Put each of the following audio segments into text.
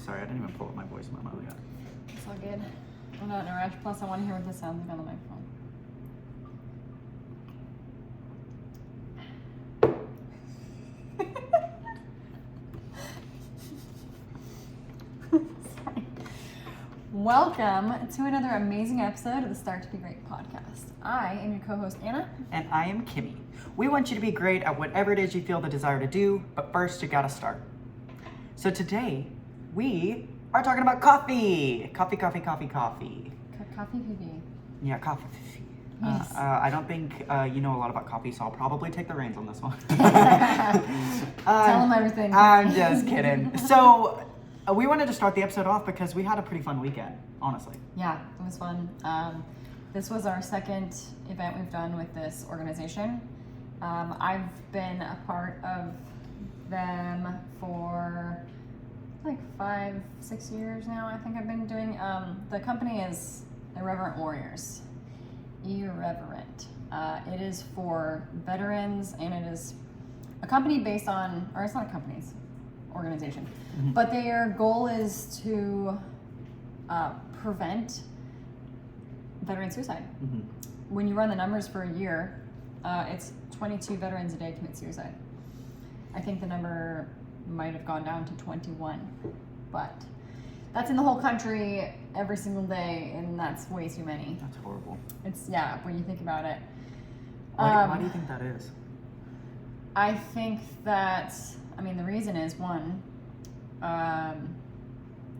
Sorry, I didn't even pull up my voice memo yet. It's all good. I'm not in a rush. Plus, I want to hear what this sounds like on the microphone. Welcome to another amazing episode of the Start to Be Great podcast. I am your co-host, Anna. And I am Kimmy. We want you to be great at whatever it is you feel the desire to do, but first you gotta start. So today, we are talking about coffee. Coffee. Coffee PB. Yeah, coffee. Yes. I don't think you know a lot about coffee, so I'll probably take the reins on this one. Tell them everything. I'm just kidding. So, we wanted to start the episode off because we had a pretty fun weekend, honestly. Yeah, it was fun. This was our second event we've done with this organization. I've been a part of them for like 5-6 years now. I think I've been doing. The company is Irreverent Warriors. Irreverent. It is for veterans, and it is a company based on, or it's not a company, it's organization. Mm-hmm. But their goal is to prevent veteran suicide. Mm-hmm. When you run the numbers for a year, it's 22 veterans a day commit suicide. I think the number might have gone down to 21, but that's in the whole country every single day, and that's way too many. That's horrible. It's, yeah, when you think about it. Why do you think that is? I think that, the reason is, one,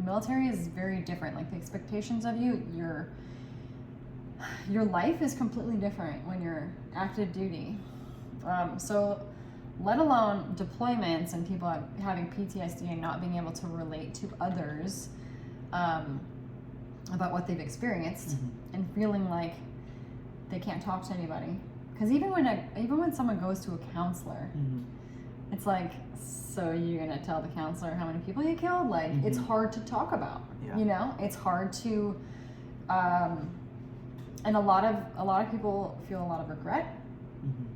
military is very different. Like, the expectations of you, your life is completely different when you're active duty. So let alone deployments and people having PTSD and not being able to relate to others about what they've experienced, mm-hmm. and feeling like they can't talk to anybody. Because even when someone goes to a counselor, mm-hmm. it's like, so you're gonna tell the counselor how many people you killed? Like, mm-hmm. it's hard to talk about. Yeah. You know, it's hard to, and a lot of people feel a lot of regret. Mm-hmm.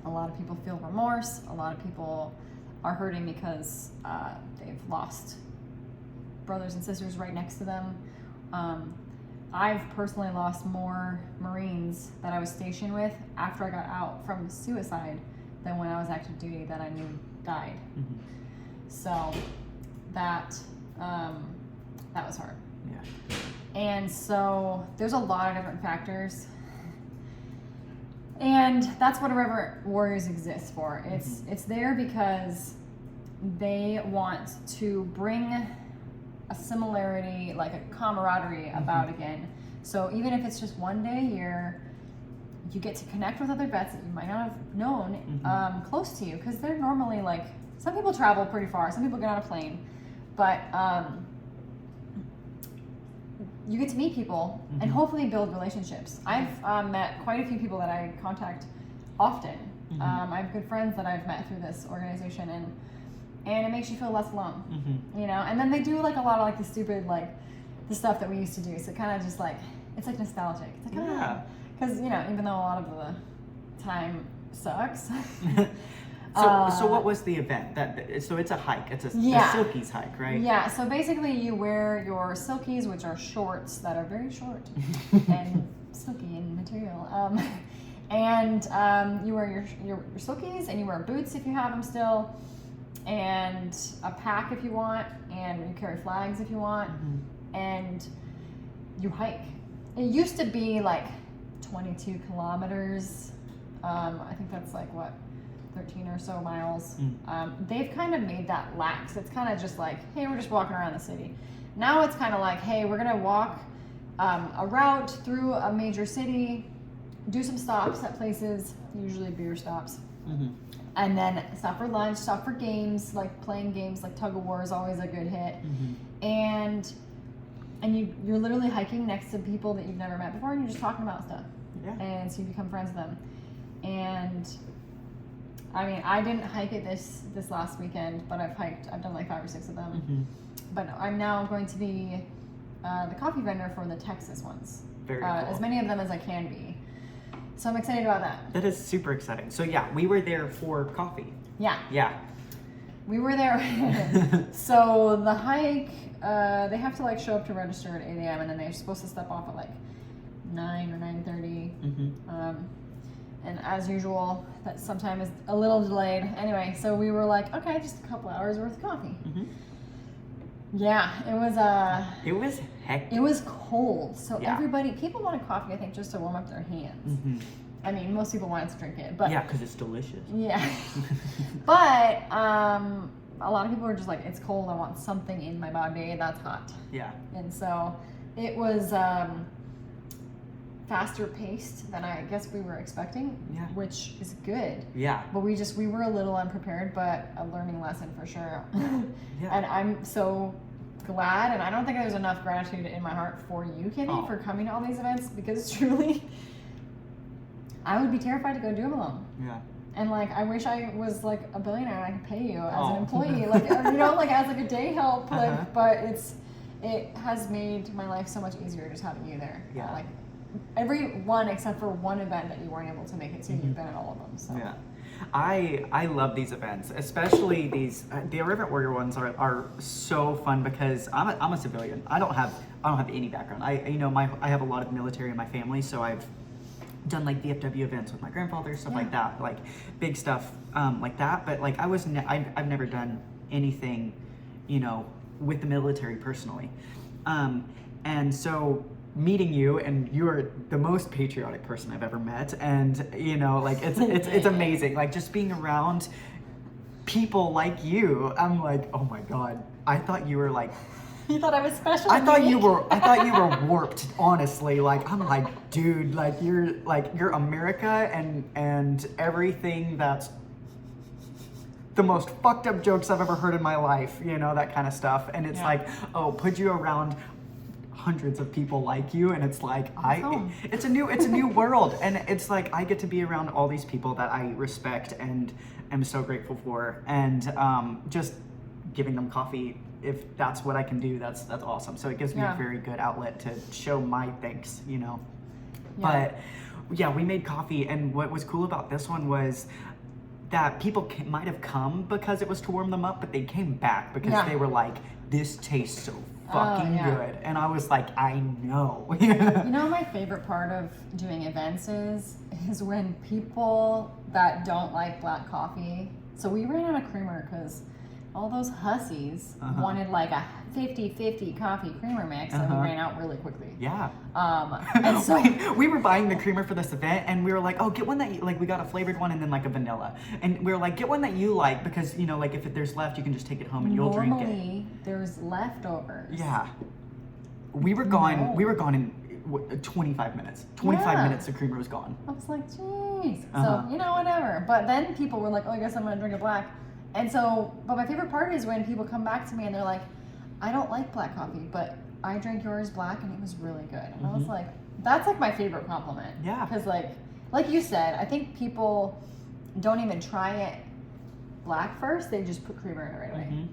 A lot of people feel remorse. A lot of people are hurting because they've lost brothers and sisters right next to them. I've personally lost more Marines that I was stationed with after I got out from suicide than when I was active duty that I knew died. Mm-hmm. So that was hard. Yeah. And so there's a lot of different factors. And that's what Irreverent Warriors exists for. It's there because they want to bring a similarity, like a camaraderie about again. So even if it's just one day a year, you get to connect with other vets that you might not have known close to you, because they're normally like, some people travel pretty far, some people get on a plane, but you get to meet people and hopefully build relationships. I've met quite a few people that I contact often. I have good friends that I've met through this organization, and it makes you feel less alone, you know? And then they do like a lot of like the stupid, like the stuff that we used to do. So kind of just like, it's like nostalgic. It's like, because, you know, even though a lot of the time sucks. So what was the event? So it's a hike. It's a Silkies hike, right? Yeah. So basically, you wear your Silkies, which are shorts that are very short and silky in material. And you wear your Silkies, and you wear boots if you have them still, and a pack if you want, and you carry flags if you want, and you hike. It used to be like 22 kilometers. I think that's like 13 or so miles. They've kind of made that lax. It's kind of just like, hey, we're just walking around the city. Now it's kind of like, hey, we're gonna walk a route through a major city, do some stops at places, usually beer stops, and then stop for lunch, stop for games, like playing games like tug of war is always a good hit, and you're literally hiking next to people that you've never met before, and you're just talking about stuff, and so you become friends with them. And I didn't hike it this last weekend, but I've done like 5 or 6 of them. But I'm now going to be the coffee vendor for the Texas ones. Very cool. As many of them as I can be. So I'm excited about that. That is super exciting. So yeah, we were there for coffee. Yeah. Yeah. we were there. So the hike, they have to like show up to register at 8 a.m. and then they're supposed to step off at like 9 or 9:30. And as usual, that sometimes is a little delayed. Anyway, so we were like, okay, just a couple hours worth of coffee. Yeah, it was hectic. It was cold, so people wanted coffee, I think, just to warm up their hands. I mean, most people wanted to drink it, but yeah, because it's delicious. Yeah, but a lot of people were just like, it's cold. I want something in my body that's hot. Yeah, and so it was faster paced than I guess we were expecting. Which is good. Yeah, but we were a little unprepared, but a learning lesson for sure. And I'm so glad, and I don't think there's enough gratitude in my heart for you, Kitty, for coming to all these events, because truly, I would be terrified to go do them alone. Yeah. And like, I wish I was like a billionaire and I could pay you as an employee, like, you know, like as like a day help, like, but it has made my life so much easier just having you there. Yeah. Like every one except for one event that you weren't able to make it to, you've been at all of them. So. Yeah. I love these events, especially the Irreverent Warrior ones are so fun because I'm a civilian. I don't have any background. I have a lot of military in my family, so I've done like VFW events with my grandfather, stuff like that, like big stuff like that. But like I've never done anything, you know, with the military personally, and so meeting you, and you're the most patriotic person I've ever met, and you know, like it's amazing, like just being around people like you. I'm like, oh my god, I thought you were like, you thought I was special. I thought you were warped, honestly. Like I'm like, dude, like you're America and everything that's the most fucked up jokes I've ever heard in my life, you know, that kind of stuff. And it's like, oh, put you around hundreds of people like you, and it's like it's a new world, and it's like I get to be around all these people that I respect and am so grateful for, and just giving them coffee, if that's what I can do, that's awesome. So it gives me a very good outlet to show my thanks, you know. But yeah, we made coffee, and what was cool about this one was that people might have come because it was to warm them up, but they came back because they were like, this tastes so fucking good. And I was like, I know. You know, my favorite part of doing events is when people that don't like black coffee, so we ran out of creamer because all those hussies wanted like a 50-50 coffee creamer mix, and we ran out really quickly. Yeah. And so we were buying the creamer for this event, and we were like, oh, get one that you like. We got a flavored one and then like a vanilla, and we were like, get one that you like, because you know, like if there's left, you can just take it home and you'll drink it. Normally, there's leftovers. Yeah. We were gone. We were gone in 25 minutes. 25 minutes, the creamer was gone. I was like, jeez. So you know, whatever. But then people were like, oh, I guess I'm gonna drink a black. And so, but my favorite part is when people come back to me and they're like, I don't like black coffee, but I drank yours black and it was really good. And I was like, that's like my favorite compliment. Yeah. Because like you said, I think people don't even try it black first. They just put creamer in it right away.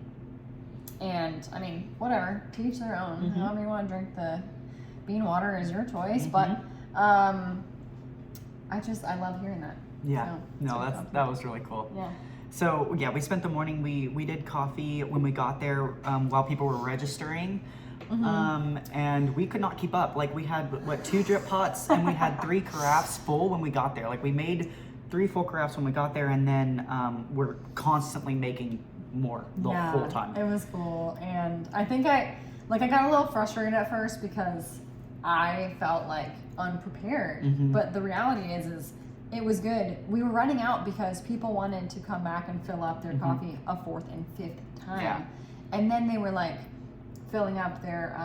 And I mean, whatever, to each their own. However you want to drink the bean water is your choice. But I love hearing that. Yeah. So, no, that was really cool. Yeah. So yeah, we spent the morning, we did coffee when we got there while people were registering, and we could not keep up. Like we had 2 drip pots, and we had 3 carafes full when we got there. Like we made 3 full carafes when we got there, and then we're constantly making more the whole time. It was cool, and I think I got a little frustrated at first because I felt like unprepared, but the reality is it was good. We were running out because people wanted to come back and fill up their coffee a 4th and 5th time. Yeah. And then they were like filling up their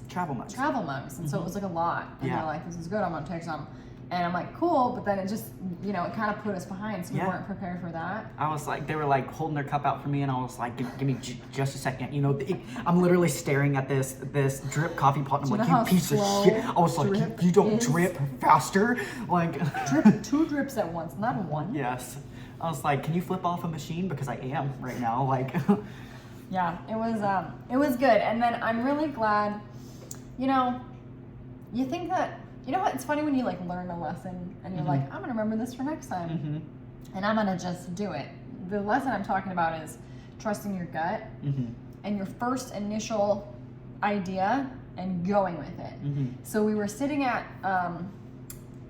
travel mugs. And so it was like a lot. And they're like, this is good, I'm gonna take some. And I'm like, cool, but then it just, you know, it kind of put us behind, so we weren't prepared for that. I was like, they were like holding their cup out for me, and I was like, give me just a second. You know, I'm literally staring at this drip coffee pot, and I'm like, you piece of shit. I was like, you don't drip faster? Like, drip 2 drips at once, not 1. Yes. I was like, can you flip off a machine? Because I am right now, like. Yeah, it was good. And then I'm really glad, you know, you think that, you know what, it's funny when you like learn a lesson and you're like, I'm gonna remember this for next time, and I'm gonna just do it. The lesson I'm talking about is trusting your gut Mm-hmm. and your first initial idea and going with it. Mm-hmm. So we were sitting at,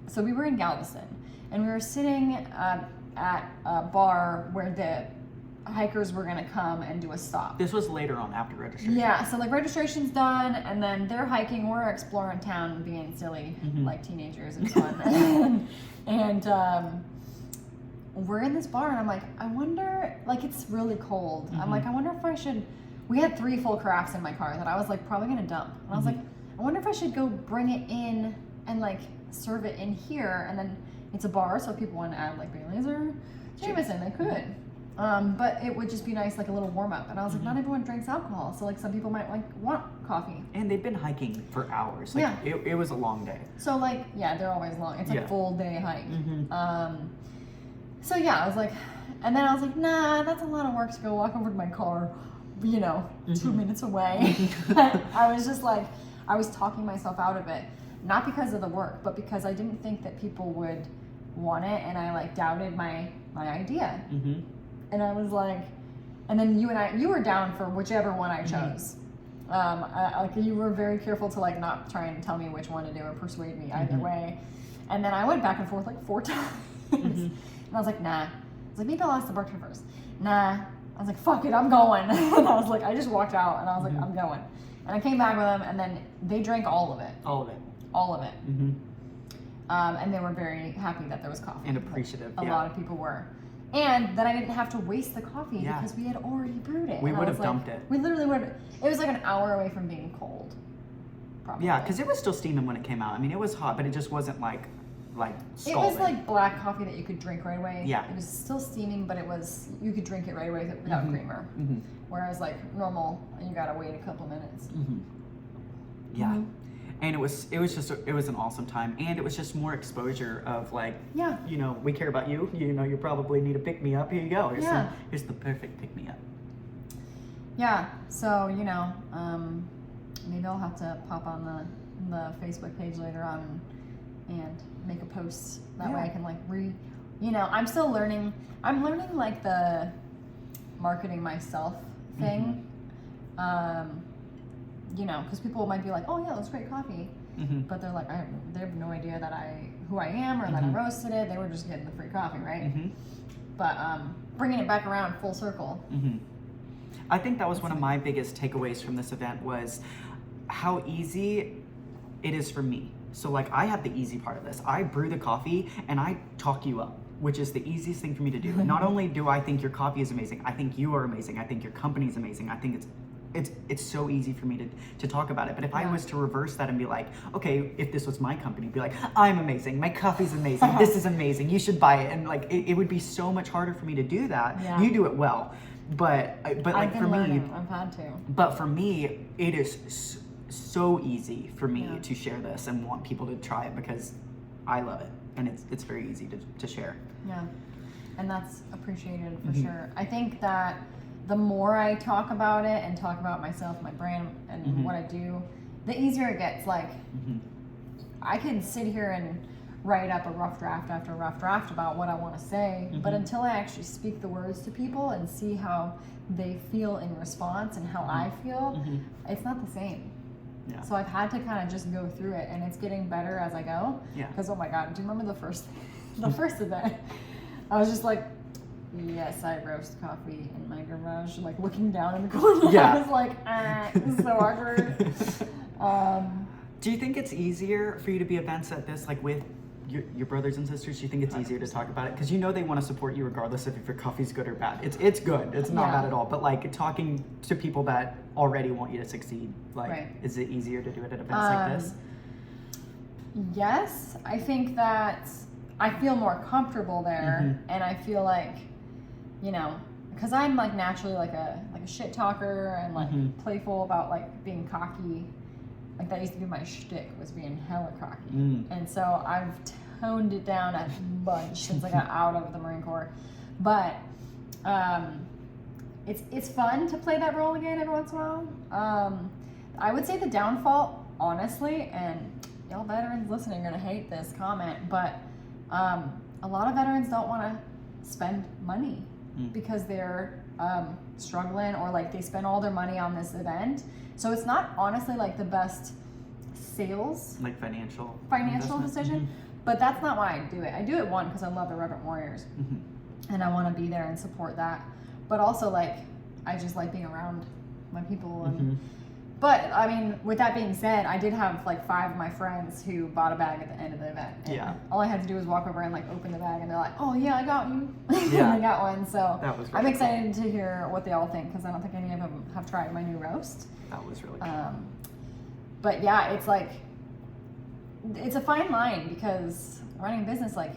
so we were in Galveston, and we were sitting at a bar where the hikers were gonna come and do a stop. This was later on after registration. Yeah, so like registration's done, and then they're hiking, we're exploring town, being silly, Mhm. like teenagers and fun. and we're in this bar, and I'm like, I wonder, like it's really cold. I'm Mhm. like, I wonder if I should, we had 3 full carafes in my car that I was like probably gonna dump. And I was Mhm. like, I wonder if I should go bring it in and like serve it in here, and then it's a bar, so if people want to add like Baileys or Jameson, they could. But it would just be nice, like a little warm up. And I was like, Mhm. not everyone drinks alcohol, so like some people might like want coffee. And they've been hiking for hours. Like, Yeah. it was a long day. So like, yeah, they're always long. It's a Yeah. full day hike. Mm-hmm. So yeah, I was like, and then I was like, nah, that's a lot of work to go walk over to my car, 2 Mhm. minutes away. I was just like, I was talking myself out of it, not because of the work, but because I didn't think that people would want it, and I like doubted my idea. Mm-hmm. And I was like, and then you were down for whichever one I chose. Like you were very careful to like not try and tell me which one to do or persuade me either Mhm. way. And then I went back and forth like 4 times. Mhm. And I was like, nah. I was like, maybe I'll ask the bartender first. Nah. I was like, fuck it, I'm going. And I was like, I just walked out, and I was like, Mhm. I'm going. And I came back with them, and then they drank all of it. All of it. All of it. Mm-hmm. And they were very happy that there was coffee. And appreciative. A yeah. lot of people were. And that I didn't have to waste the coffee Yeah. because we had already brewed it. We And I would was have like- dumped it. We literally would have. It was like an hour away from being cold. Probably. Yeah, because it was still steaming when it came out. I mean, it was hot, but it just wasn't like It scalding. was like black coffee that you could drink right away. Yeah. It was still steaming, but you could drink it right away without Mhm. creamer. Mm-hmm. Whereas like normal, you gotta wait a couple minutes. Mm-hmm. Yeah. Mhm. And it was an awesome time, and it was just more exposure of like, Yeah. we care about you. You probably need a pick me up. Here you go. Yeah. Here's the perfect pick me up. Yeah. So maybe I'll have to pop on the Facebook page later on and make a post. That way Yeah. I can like I'm still learning. I'm learning like the marketing myself thing. Because people might be like, oh yeah, that's great coffee. Mm-hmm. But they're like, they have no idea who I am or that I Mhm. roasted it. They were just getting the free coffee, right? Mm-hmm. But bringing it back around full circle. Mm-hmm. I think that was one of my biggest takeaways from this event was how easy it is for me. So like I have the easy part of this. I brew the coffee and I talk you up, which is the easiest thing for me to do. Not only do I think your coffee is amazing, I think you are amazing. I think your company is amazing. I think it's so easy for me to talk about it. But if I Yeah. was to reverse that and be like, okay, if this was my company, be like, I'm amazing, my coffee's amazing, this is amazing, you should buy it. And like it would be so much harder for me to do that. Yeah. You do it well. But like I've been for me, learning. I've had to. but for me, it is so easy for me Yeah. to share this and want people to try it because I love it and it's very easy to share. Yeah. And that's appreciated for Mhm. sure. I think that the more I talk about it and talk about myself, my brand, and Mhm. what I do, the easier it gets. Like, Mm-hmm. I can sit here and write up a rough draft after rough draft about what I want to say, but Mhm. until I actually speak the words to people and see how they feel in response and how I feel, Mhm. it's not the same. Yeah. So I've had to kind of just go through it, and it's getting better as I go. Yeah. Because oh my god, do you remember the first event? I was just like, yes, I roast coffee in my garage, like looking down in the corner. Yeah. I was like, this is so awkward. Do you think it's easier for you to be events at this, like with your brothers and sisters? Do you think it's easier to talk about it? Because they want to support you regardless of if your coffee's good or bad. It's good. It's not Yeah. bad at all. But like talking to people that already want you to succeed, like Right. is it easier to do it at events like this? Yes, I think that I feel more comfortable there, Mhm. and I feel like, because I'm like naturally like a shit talker and like Mhm. playful about like being cocky. Like that used to be my shtick, was being hella cocky, Mm. and so I've toned it down a bunch since I got out of the Marine Corps. But it's fun to play that role again every once in a while. I would say the downfall, honestly, and y'all veterans listening are gonna hate this comment, but a lot of veterans don't want to spend money Mm. because they're struggling, or like they spend all their money on this event. So it's not honestly like the best sales, like financial decision, Mm-hmm. but that's not why I do it. I do it, one, because I love Irreverent Warriors, Mm-hmm. and I want to be there and support that. But also, like, I just like being around my people. And Mm-hmm. But I mean, with that being said, I did have like 5 of my friends who bought a bag at the end of the event. And Yeah. all I had to do was walk over and like open the bag, and they're like, "Oh yeah, I got you." Yeah. I got one. So That was I'm really excited to hear what they all think, because I don't think any of them have tried my new roast. That was really cool. But yeah, it's like, it's a fine line, because running a business, like,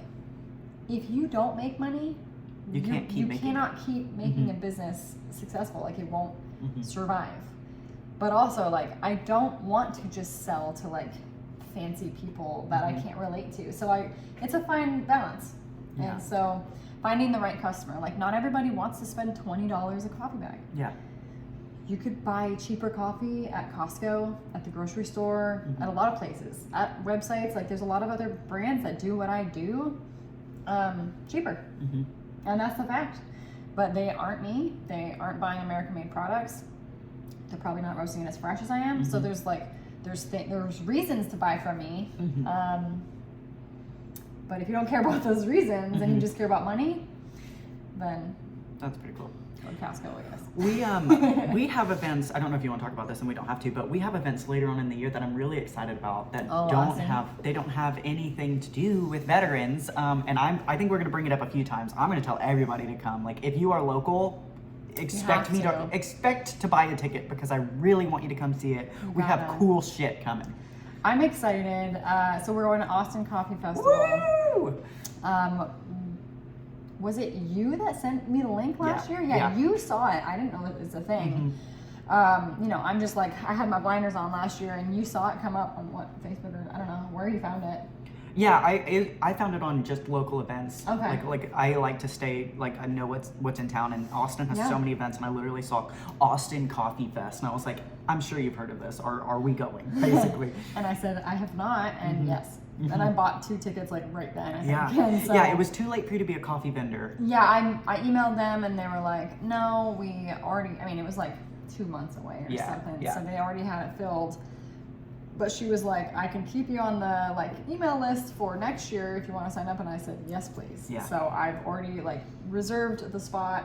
if you don't make money, You can't keep making cannot keep making Mhm. a business successful. Like, it won't Mhm. survive. But also, like, I don't want to just sell to like fancy people that I Mhm. can't relate to. So it's a fine balance. Yeah. And so finding the right customer, like, not everybody wants to spend $20 a coffee bag. Yeah. You could buy cheaper coffee at Costco, at the grocery store, Mhm. at a lot of places, at websites. Like, there's a lot of other brands that do what I do, cheaper. Mm-hmm. And that's the fact. But they aren't me. They aren't buying American-made products. They're probably not roasting it as fresh as I am. So Mhm. there's like, there's reasons to buy from me. Mhm. But if you don't care about those reasons and you Mhm. just care about money, then That's pretty cool. go to Costco, I guess. We have events. I don't know if you want to talk about this, and we don't have to, but we have events later on in the year that I'm really excited about that Oh, don't awesome. have anything to do with veterans. And I think we're gonna bring it up a few times. I'm gonna tell everybody to come. Like, if you are local, expect to buy a ticket, because I really want you to come see it. You We have gotta. cool shit coming. I'm excited. So we're going to Austin Coffee Festival. Woo! Was it you that sent me the link last Yeah, year? Yeah, yeah. you saw it. I didn't know it was a thing. You know, I'm just like, I had my blinders on last year, and you saw it come up on what, Facebook, or I don't know where you found it. Yeah, I found it on just local events. Okay. Like I like to stay, like, I know what's in town, and Austin has Yeah. so many events, and I literally saw Austin Coffee Fest, and I was like, I'm sure you've heard of this. Are we going? Basically. And I said, I have not, and yes. And I bought 2 tickets like right then, I think. Yeah. And so, Yeah, it was too late for you to be a coffee vendor. Yeah, I emailed them, and they were like, no, we already, I mean, it was like 2 months away or Yeah, something. yeah. So they already had it filled. But she was like, I can keep you on the like email list for next year if you want to sign up. And I said, yes, please. Yeah. So I've already like reserved the spot.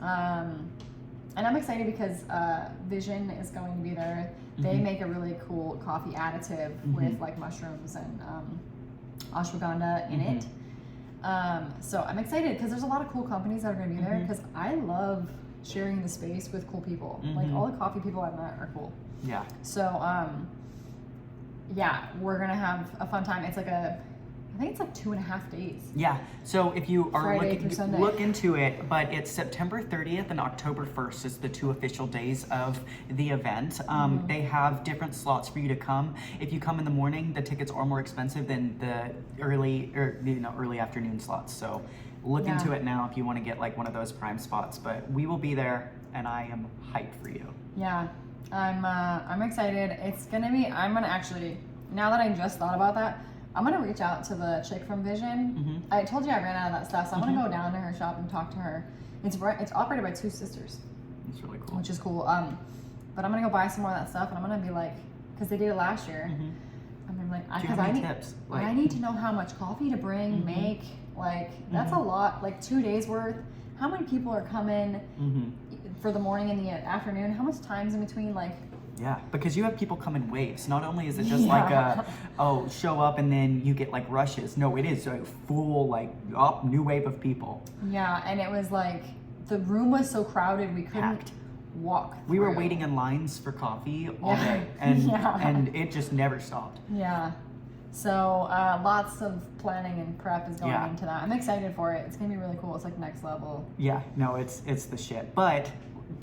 And I'm excited because Vision is going to be there. They Mhm. make a really cool coffee additive Mhm. with like mushrooms and ashwagandha in Mhm. it. So I'm excited because there's a lot of cool companies that are going to be there, Mhm. because I love sharing the space with cool people. Like, Mhm. all the coffee people I've met are cool. Yeah. So, yeah, we're gonna have a fun time. It's like I think it's like 2.5 days. Yeah. So if you are Friday through Sunday. look into it, but it's September 30th and October 1st is the 2 official days of the event. They have different slots for you to come. If you come in the morning, the tickets are more expensive than the early afternoon slots. So look Yeah. into it now if you want to get like one of those prime spots. But we will be there, and I am hyped for you. Yeah, I'm excited. It's gonna be. I'm gonna actually, now that I just thought about that, I'm gonna reach out to the chick from Vision. Mhm. I told you I ran out of that stuff, so I'm gonna go down to her shop and talk to her. It's operated by 2 sisters, It's really cool. which is cool. But I'm gonna go buy some more of that stuff, and I'm gonna be like, because they did it last year. Mhm. I'm gonna be like, Do you because have I any need tips? I need to know how much coffee to bring, Mhm. make. Like, that's a Mhm. lot. Like 2 days worth. How many people are coming Mhm. for the morning and the afternoon? How much time's in between? Like, Yeah, because you have people come in waves. Not only is it just Yeah. like show up and then you get like rushes. No, it is a full new wave of people. yeah, and it was like the room was so crowded we couldn't Packed. walk. We were through. waiting in lines for coffee all Yeah. day, and Yeah. and it just never stopped. Yeah. So lots of planning and prep is going Yeah. into that. I'm excited for it. It's gonna be really cool. It's like next level. Yeah, no, it's the shit. But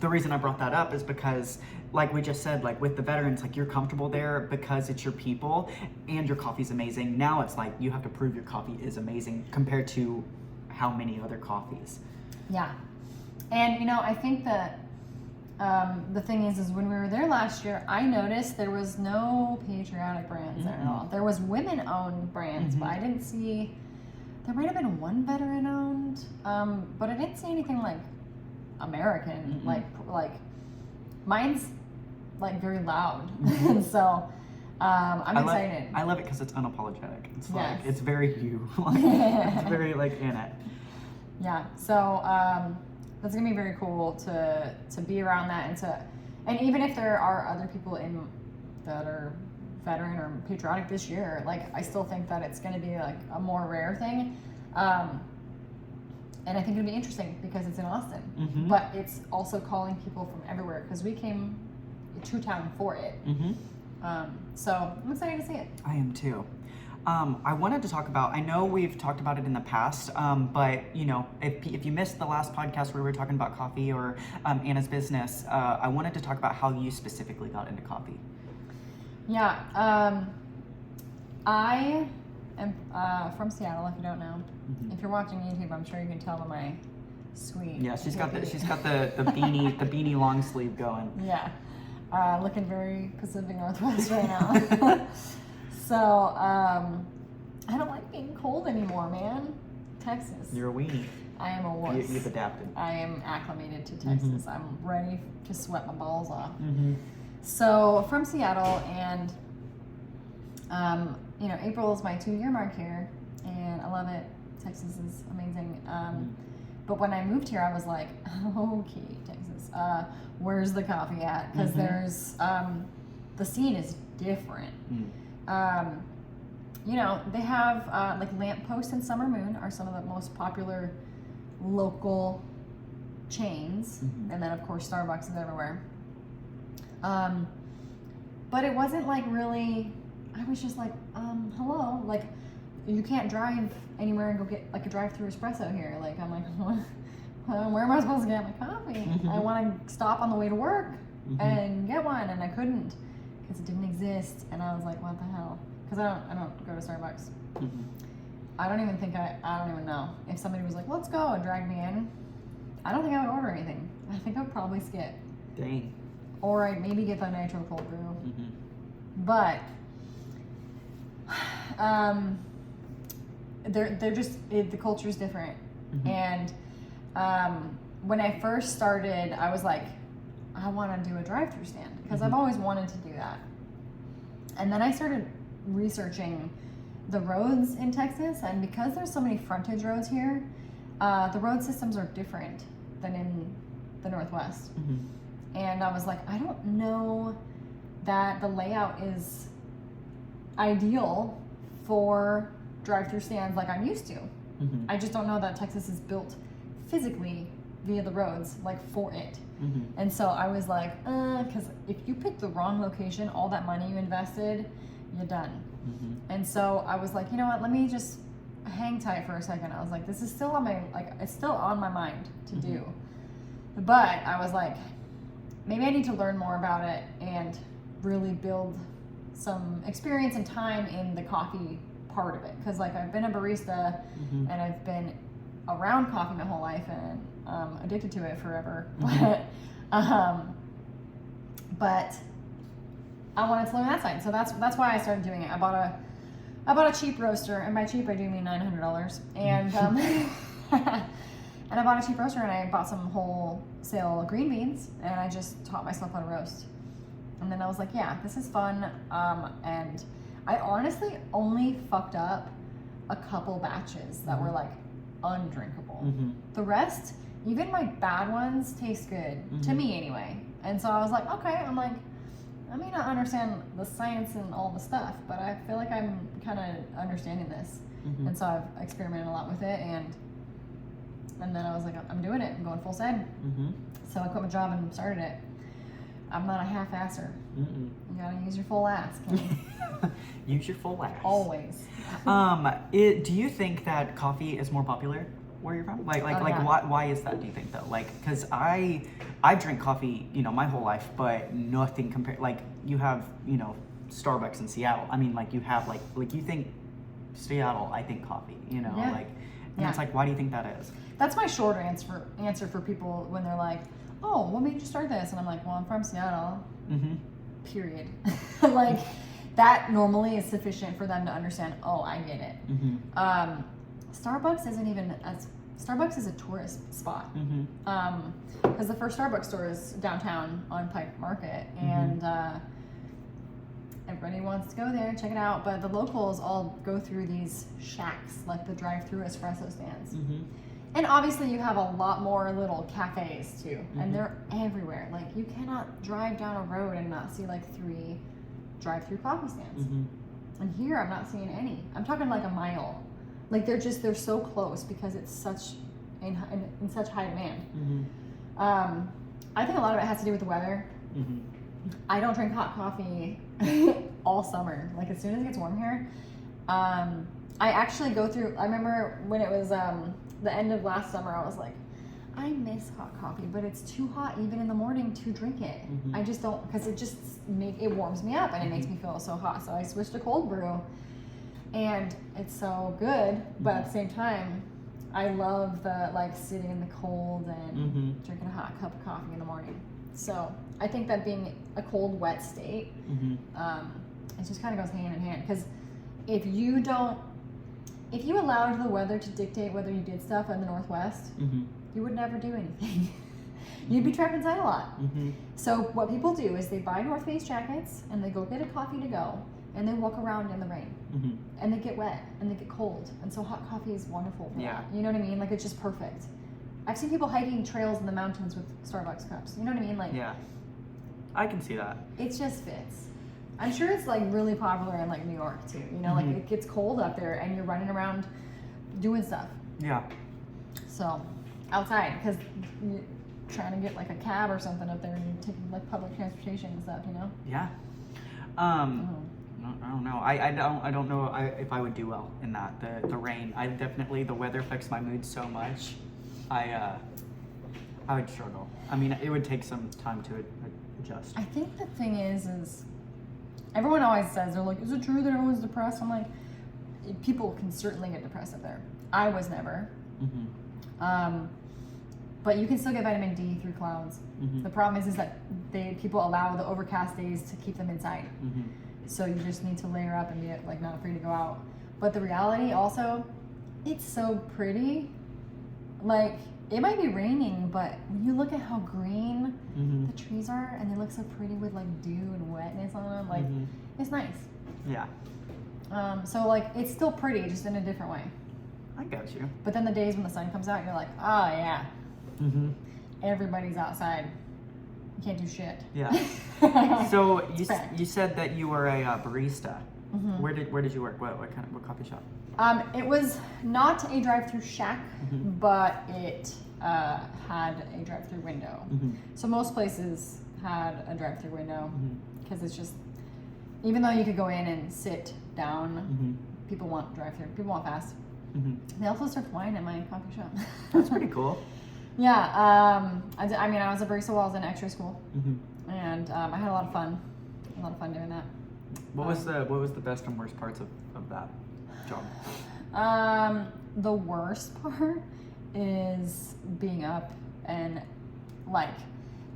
the reason I brought that up is because, like we just said, like with the veterans, like you're comfortable there because it's your people and your coffee's amazing. Now it's like you have to prove your coffee is amazing compared to how many other coffees. Yeah. And you know, I think that the thing is when we were there last year, I noticed there was no patriotic brands there at all. There was women-owned brands, but I didn't see. There might have been one veteran-owned, but I didn't see anything like American. Like mine's like very loud, and so I'm excited. I love it because it's unapologetic. It's like Yes. it's very you. Like, it's very like in it. Yeah. So that's gonna be very cool to be around that, and even if there are other people that are veteran or patriotic this year, like I still think that it's gonna be like a more rare thing. And I think it'll be interesting because it's in Austin, Mm-hmm. but it's also calling people from everywhere because we came to town for it. Mm-hmm. So I'm excited to see it. I am too. I wanted to talk about, I know we've talked about it in the past, but you know, if you missed the last podcast where we were talking about coffee or Anna's business, I wanted to talk about how you specifically got into coffee. Yeah. I am from Seattle, if you don't know. Mm-hmm. If you're watching YouTube, I'm sure you can tell by my sweet. Yeah, she's got the hippie- beanie long sleeve going. Yeah, looking very Pacific Northwest right now. So I don't like being cold anymore, man. Texas. You're a weenie. I am a wuss. You've adapted. I am acclimated to Texas. I'm ready to sweat my balls off. Mm-hmm. So from Seattle, and you know, April is my 2-year mark here, and I love it. Texas is amazing. But when I moved here, I was like, okay, Texas, where's the coffee at? Because there's the scene is different. You know, they have like Lamppost and Summer Moon are some of the most popular local chains, and then of course Starbucks is everywhere. But it wasn't like really. I was just like, hello, like you can't drive anywhere and go get like a drive-through espresso here. Like I'm like, well, where am I supposed to get my coffee? I want to stop on the way to work and get one, and I couldn't because it didn't exist. And I was like, what the hell? Because I don't go to Starbucks. I don't even know if somebody was like, let's go, and drag me in. I don't think I would order anything. I think I would probably skip. Dang. Or I'd maybe get the nitro cold brew. But they're just the culture is different. And when I first started, I was like, I want to do a drive-through stand because I've always wanted to do that. And then I started researching the roads in Texas, and because there's so many frontage roads here, the road systems are different than in the Northwest. And I was like, I don't know that the layout is ideal for drive-through stands like I'm used to. I just don't know that Texas is built physically via the roads like for it. And so I was like, because if you pick the wrong location, all that money you invested, you're done. And so I was like, you know what, let me just hang tight for a second. I was like, this is still on my, like, it's still on my mind to do. But I was like, maybe I need to learn more about it and really build some experience and time in the coffee part of it. Because like I've been a barista and I've been around coffee my whole life and addicted to it forever. But I wanted to learn that side, so that's why I started doing it. I bought a cheap roaster, and by cheap I do mean $900. And and I bought a cheap roaster, and I bought some wholesale green beans, and I just taught myself how to roast. And then I was like, yeah, this is fun. And I honestly only fucked up a couple batches that were like undrinkable. The rest, even my bad ones, taste good to me anyway. And so I was like, okay, I'm like, I may not understand the science and all the stuff, but I feel like I'm kind of understanding this. And so I've experimented a lot with it, and then I was like, I'm doing it. I'm going full send. So I quit my job and started it. I'm not a half-asser. You gotta use your full ass. Use your full ass. Always. Do you think that coffee is more popular where you're from? Why is that? Do you think though? Like, cause I drink coffee, you know, my whole life, but nothing compared. Like you have, you know, Starbucks in Seattle. I mean, like you have like you think Seattle, I think coffee. You know, and it's like, why do you think that is? That's my short answer for people when they're like, oh, what made you start this? And I'm like, well, I'm from Seattle. Period. Like that normally is sufficient for them to understand, oh, I get it. Starbucks isn't even as Starbucks is a tourist spot. Mm-hmm. Because the first Starbucks store is downtown on Pike Market, and everybody wants to go there and check it out. But the locals all go through these shacks, like the drive-through espresso stands. Mm-hmm. And obviously, you have a lot more little cafes too, Mm-hmm. and they're everywhere. Like you cannot drive down a road and not see like 3 drive-through coffee stands. Mm-hmm. And here, I'm not seeing any. I'm talking like a mile. Like they're so close because it's such in such high demand. Mm-hmm. I think a lot of it has to do with the weather. Mm-hmm. I don't drink hot coffee all summer. Like as soon as it gets warm here, I actually go through. I remember when it was the end of last summer. I was like, I miss hot coffee, but it's too hot even in the morning to drink it. Mm-hmm. I just don't, because it just it warms me up and it makes me feel so hot. So I switched to cold brew, and it's so good. But at the same time, I love the like sitting in the cold and drinking a hot cup of coffee in the morning. So I think that being a cold, wet state, it just kind of goes hand in hand. Because if you allowed the weather to dictate whether you did stuff in the Northwest, you would never do anything. You'd be trapped inside a lot. So what people do is they buy North Face jackets and they go get a coffee to go, and they walk around in the rain. And they get wet and they get cold. And so hot coffee is wonderful for that. You know what I mean? Like it's just perfect. I've seen people hiking trails in the mountains with Starbucks cups. You know what I mean? Like I can see that. it just fits. I'm sure it's like really popular in like New York too. You know, like it gets cold up there and you're running around doing stuff. Yeah. So outside, because you're trying to get like a cab or something up there and you're taking like public transportation and stuff, you know? Yeah. I don't know. I don't know if I would do well in that. The rain. The weather affects my mood so much. I would struggle. I mean, it would take some time to adjust. I think the thing is everyone always says, they're like, is it true that everyone's depressed? I'm like, people can certainly get depressed up there. I was never. But you can still get vitamin D through clouds. The problem is that people allow the overcast days to keep them inside. So you just need to layer up and be like not afraid to go out. But the reality also, it's so pretty. Like it might be raining, but when you look at how green the trees are and they look so pretty with like dew and wetness on them, like it's nice. Yeah. So like it's still pretty, just in a different way. I got you. But then the days when the sun comes out, you're like, oh yeah, everybody's outside. You can't do shit. Yeah. So Fact. you said that you were a barista. Where did you work? What coffee shop? It was not a drive-through shack, but it had a drive-through window. So most places had a drive-through window because it's just, even though you could go in and sit down, people want drive-through. People want fast. They also serve wine at my coffee shop. That's pretty cool. Yeah. I was a barista while I was in extra school, and I had a lot of fun. Doing that. What was the best and worst parts of that job? The worst part is being up and like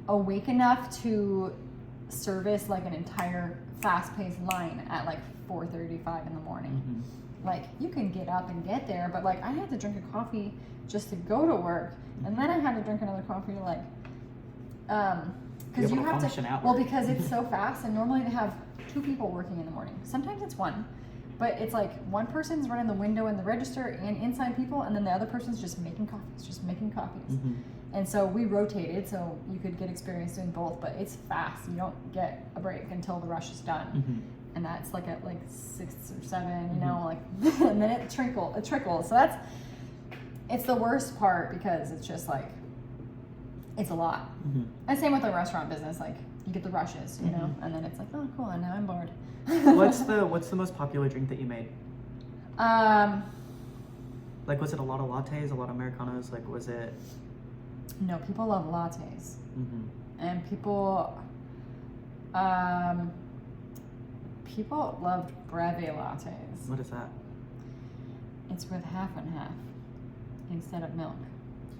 awake enough to service like an entire fast-paced line at like 4:35 in the morning. Like you can get up and get there, but like I had to drink a coffee just to go to work, and then I had to drink another coffee to like because you have to well, because it's so fast, and normally they have 2 people working in the morning. Sometimes it's 1, but it's like one person's running the window and the register and inside people, and then the other person's just making coffees. And so we rotated so you could get experience doing both, but it's fast. You don't get a break until the rush is done. And that's like at like 6 or 7, you know, like, and then it trickles. So it's the worst part because it's just like, it's a lot. And same with the restaurant business, like you get the rushes, you know, and then it's like, oh cool, and now I'm bored. What's the most popular drink that you made? Like was it a lot of lattes, a lot of Americanos? Like was it? No, people love lattes. And people loved breve lattes. What is that? It's with half and half instead of milk.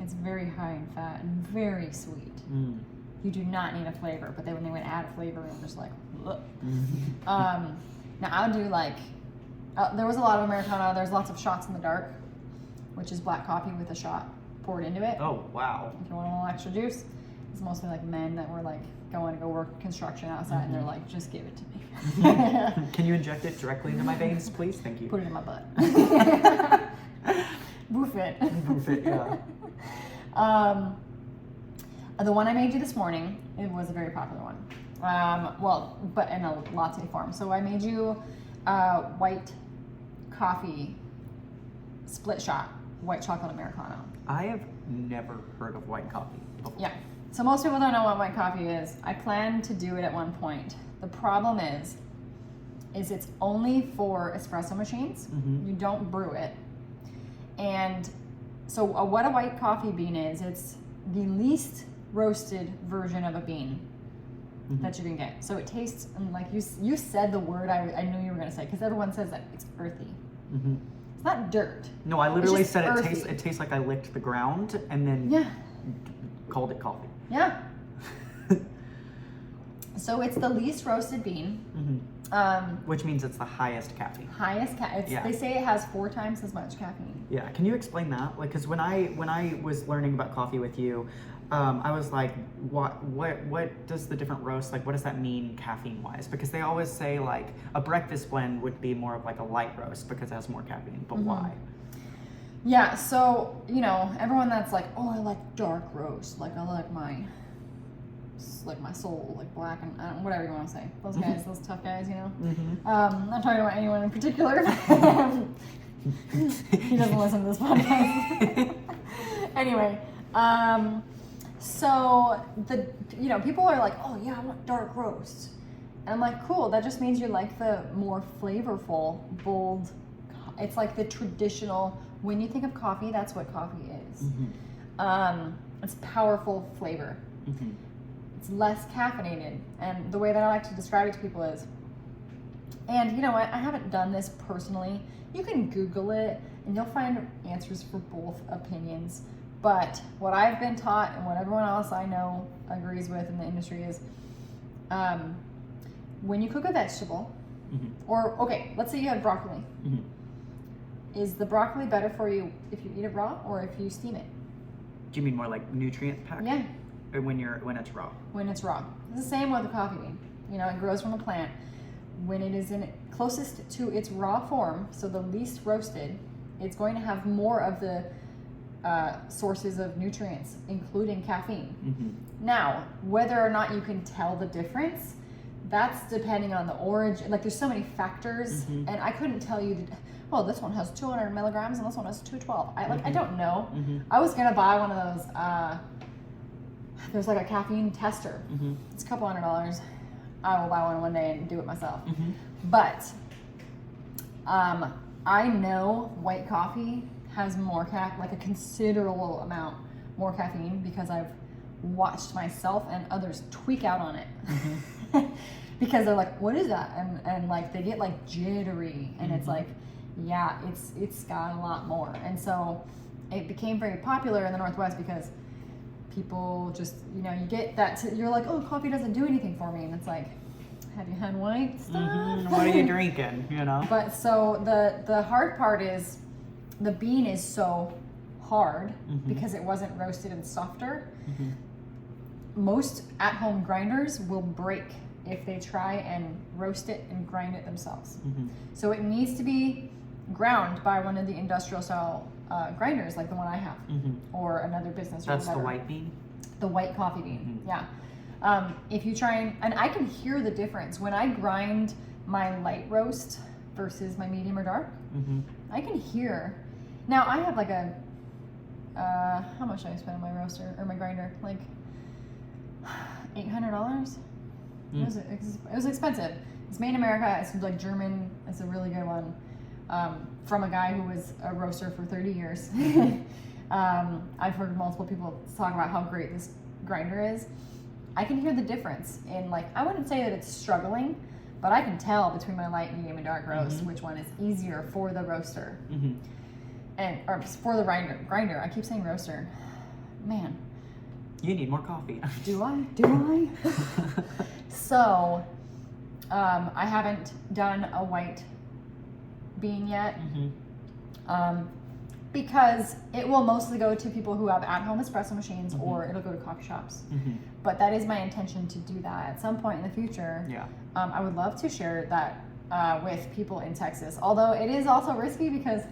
It's very high in fat and very sweet. You do not need a flavor, but then when they would add a flavor, I'm just like, look. Now I'll do like, there was a lot of Americano. There's lots of shots in the dark. which is black coffee with a shot poured into it. Oh, wow. If you want a little extra juice. It's mostly like men that were like going to go work construction outside, and they're like, just give it to me. Can you inject it directly into my veins, please? Thank you. Put it in my butt. Boof it. Boof it, yeah. The one I made you this morning, it was a very popular one. But in a latte form. So I made you white coffee split shot, white chocolate Americano. I have never heard of white coffee before. Yeah. So most people don't know what white coffee is. I plan to do it at one point. The problem is it's only for espresso machines. You don't brew it. And so what a white coffee bean is, it's the least roasted version of a bean that you can get. So it tastes, and like you said the word I knew you were going to say, because everyone says that it's earthy. It's not dirt. No, I literally just said earthy. it tastes like I licked the ground and then called it coffee. Yeah. So it's the least roasted bean. Which means it's the highest caffeine. They say it has 4 times as much caffeine. Yeah, can you explain that? Like, because when I was learning about coffee with you, I was like, what does the different roast, like, what does that mean caffeine wise? Because they always say like a breakfast blend would be more of like a light roast because it has more caffeine, but why? Yeah, so everyone that's like, oh, I like dark roast, like I like my soul, like black and whatever you want to say. Those guys, those tough guys, I'm not talking about anyone in particular. He doesn't listen to this podcast. Anyway, so people are like, oh yeah, I want dark roast, and I'm like, cool. That just means you like the more flavorful, bold. It's like the traditional. When you think of coffee, that's what coffee is. It's powerful flavor. It's less caffeinated, and the way that I like to describe it to people is, and you know what, I haven't done this personally. You can Google it, and you'll find answers for both opinions. But what I've been taught, and what everyone else I know agrees with in the industry is, when you cook a vegetable, or okay, let's say you have broccoli. Is the broccoli better for you if you eat it raw or if you steam it? Do you mean more like nutrient packed? Yeah. Or when it's raw? When it's raw. It's the same with the coffee bean. It grows from a plant. When it is closest to its raw form, so the least roasted, it's going to have more of the sources of nutrients, including caffeine. Now, whether or not you can tell the difference, that's depending on the origin. Like, there's so many factors, and I couldn't tell you, this one has 200 milligrams and this one has 212. I don't know. I was gonna buy one of those. There's like a caffeine tester. It's a couple $100. I will buy one day and do it myself. But I know white coffee has more like a considerable amount more caffeine because I've watched myself and others tweak out on it. Because they're like, what is that? And like they get like jittery, and it's like, yeah, it's got a lot more. And so it became very popular in the Northwest because people just, you get that, you're like, oh, coffee doesn't do anything for me. And it's like, have you had white stuff? What are you drinking, But so the hard part is the bean is so hard because it wasn't roasted and softer. Most at-home grinders will break if they try and roast it and grind it themselves. So it needs to be ground by one of the industrial style grinders, like the one I have, or another business. That's the white bean? The white coffee bean, yeah. If you try and I can hear the difference when I grind my light roast versus my medium or dark. I can hear. Now I have like a, how much did I spend on my roaster or my grinder? Like $800. It was expensive. It's made in America. It's like German. It's a really good one. From a guy who was a roaster for 30 years. I've heard multiple people talk about how great this grinder is. I can hear the difference in, like, I wouldn't say that it's struggling, but I can tell between my light, medium, and dark roast which one is easier for the roaster. Or for the grinder. I keep saying roaster. Man. You need more coffee. Do I? So, I haven't done a white bean yet. because it will mostly go to people who have at-home espresso machines, or it'll go to coffee shops. But that is my intention to do that at some point in the future. Yeah. I would love to share that with people in Texas, although it is also risky because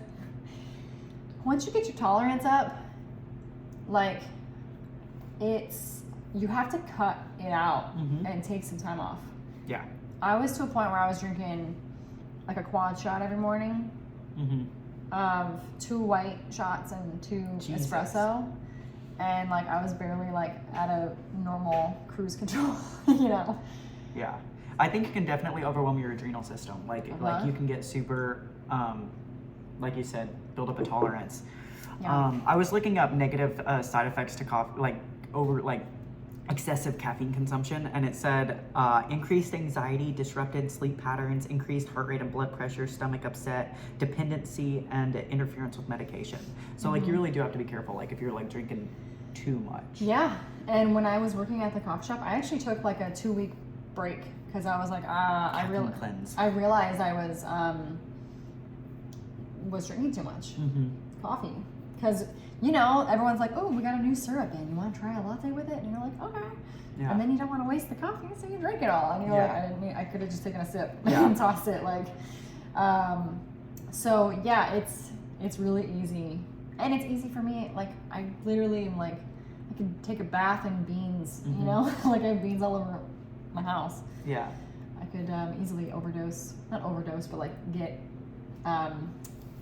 once you get your tolerance up, like, you have to cut it out and take some time off. Yeah. I was to a point where I was drinking like a quad shot every morning of 2 white shots and 2 Jesus. espresso, and like I was barely like at a normal cruise control, you know. Yeah. I think it can definitely overwhelm your adrenal system. Like you can get super, like you said, build up a tolerance. Yeah. I was looking up negative side effects to coffee, like excessive caffeine consumption, and it said increased anxiety, disrupted sleep patterns, increased heart rate and blood pressure, stomach upset, dependency, and interference with medication. So like you really do have to be careful, like if you're like drinking too much. Yeah. And when I was working at the coffee shop, I actually took like a 2-week break because I was like, I realized I was drinking too much coffee. Because, you know, everyone's like, oh, we got a new syrup in. You want to try a latte with it? And you're like, okay. Yeah. And then you don't want to waste the coffee, so you drink it all. And you're like, I could have just taken a sip and tossed it. Like, so yeah, it's really easy. And it's easy for me. Like, I literally am like, I can take a bath in beans, you know? Like, I have beans all over my house. Yeah. I could easily not overdose, but like get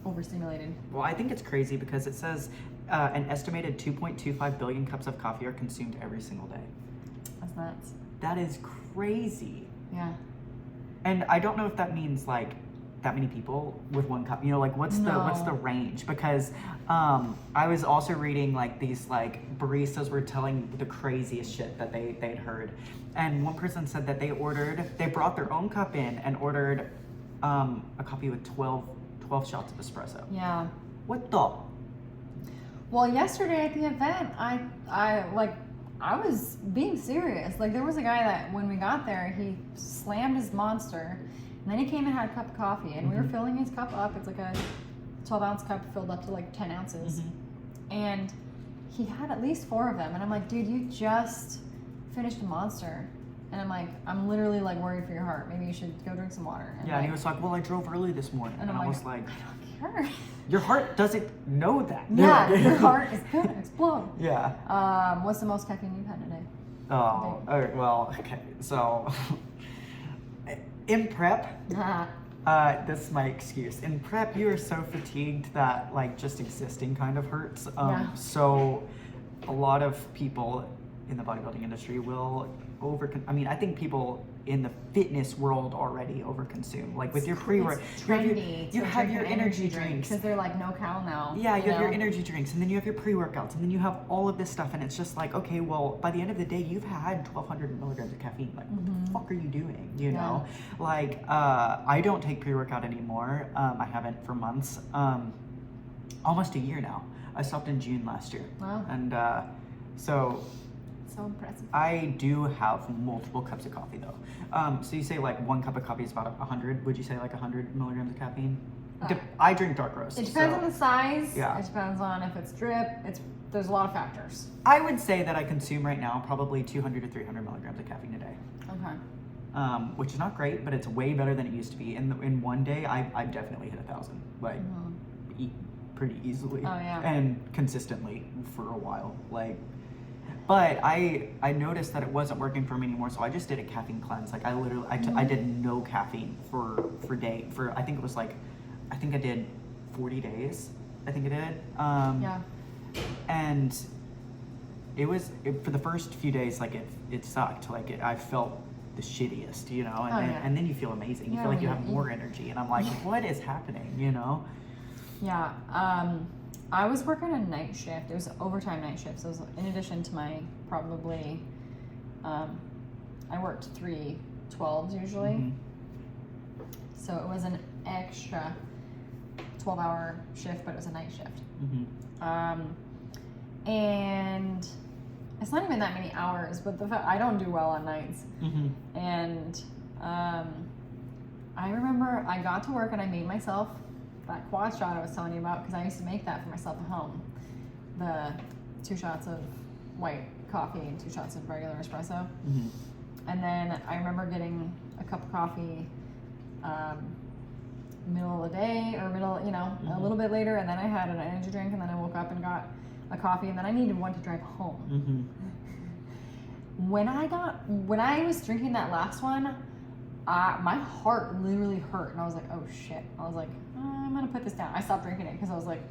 overstimulated. Well, I think it's crazy because it says an estimated 2.25 billion cups of coffee are consumed every single day. That's nuts. That is crazy. Yeah. And I don't know if that means like that many people with 1 cup. You know, like what's the range? Because I was also reading like these like baristas were telling the craziest shit that they'd heard. And one person said that they brought their own cup in and ordered a coffee with 12 shots of espresso. Yeah. What the? Well, yesterday at the event, I was being serious. Like, there was a guy that when we got there, he slammed his Monster, and then he came and had a cup of coffee, and we were filling his cup up. It's like a 12-ounce cup filled up to like 10 ounces. And he had at least 4 of them, and I'm like, dude, you just finished a Monster. And I'm like, I'm literally like worried for your heart. Maybe you should go drink some water. And and he was like, well, I drove early this morning. And I was like, I don't care. Your heart doesn't know that. Yeah, your heart is gonna explode. Yeah. What's the most caffeine you've had today? Oh, all right, well, okay. So, in prep, this is my excuse. In prep, you are so fatigued that like just existing kind of hurts. So, a lot of people in the bodybuilding industry will I think people in the fitness world already overconsume. Like with your pre-work, you have your energy drinks because they're like no cal now. Yeah, you have your energy drinks, and then you have your pre-workouts, and then you have all of this stuff, and it's just like, okay, well, by the end of the day, you've had 1,200 milligrams of caffeine. Like, what the fuck are you doing? You know, like I don't take pre-workout anymore. I haven't for months, almost a year now. I stopped in June last year. Wow. And so impressive. I do have multiple cups of coffee though. So you say like 1 cup of coffee is about 100. Would you say like 100 milligrams of caffeine? I drink dark roast. It depends on the size. Yeah. It depends on if it's drip. There's a lot of factors. I would say that I consume right now probably 200 to 300 milligrams of caffeine a day. Okay. Which is not great, but it's way better than it used to be. In one day, I've definitely hit 1,000, like pretty easily. Oh yeah. And consistently for a while, like. But I noticed that it wasn't working for me anymore, so I just did a caffeine cleanse. Like I did no caffeine for I think it was like, I think I did 40 days. I think I did. And for the first few days, like it sucked. Like I felt the shittiest, you know. And then you feel amazing. You feel like you have more energy, and I'm like, what is happening, you know? Yeah. I was working a night shift. It was an overtime night shift. So it was in addition to my probably, I worked 3 12s usually. So it was an extra 12-hour shift, but it was a night shift. And it's not even that many hours, but the fact I don't do well on nights. And I remember I got to work and I made myself that quad shot I was telling you about, because I used to make that for myself at home. The 2 shots of white coffee and 2 shots of regular espresso. Mm-hmm. And then I remember getting a cup of coffee middle of the day, or a little bit later, and then I had an energy drink, and then I woke up and got a coffee, and then I needed one to drive home. Mm-hmm. When I was drinking that last one, my heart literally hurt, and I was like, oh shit. I was like, I'm gonna put this down. I stopped drinking it because I was like,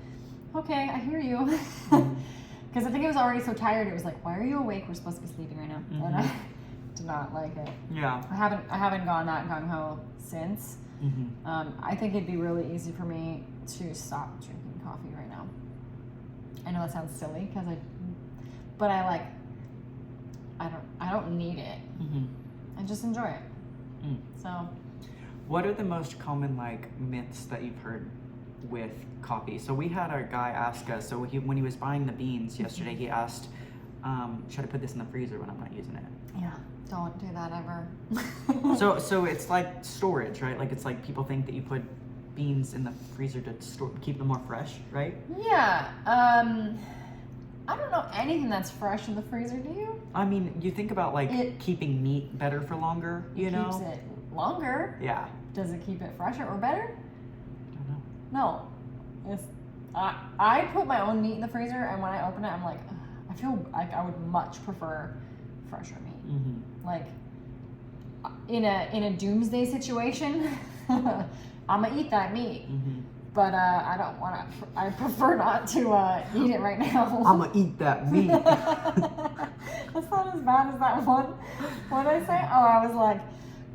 okay, I hear you. Because I think I was already so tired. It was like, why are you awake? We're supposed to be sleeping right now. Mm-hmm. And I did not like it. Yeah. I haven't gone that gung ho since. Mm-hmm. I think it'd be really easy for me to stop drinking coffee right now. I know that sounds silly but I don't need it. Mm-hmm. I just enjoy it. Mm. So, what are the most common myths that you've heard with coffee? So we had our guy ask us. So when he was buying the beans yesterday, he asked, "Should I put this in the freezer when I'm not using it?" Yeah, don't do that ever. So it's like storage, right? Like it's like people think that you put beans in the freezer to keep them more fresh, right? Yeah. I don't know anything that's fresh in the freezer. Do you? I mean, you think about keeping meat better for longer. You know, keeps it longer. Yeah. Does it keep it fresher or better? I don't know. No. It's I put my own meat in the freezer, and when I open it, I'm like, ugh, I feel like I would much prefer fresher meat. Mm-hmm. Like in a doomsday situation, I'm gonna eat that meat. Mm-hmm. But I don't want to. I prefer not to eat it right now. I'm gonna eat that meat. That's not as bad as that one. What did I say? Oh, I was like,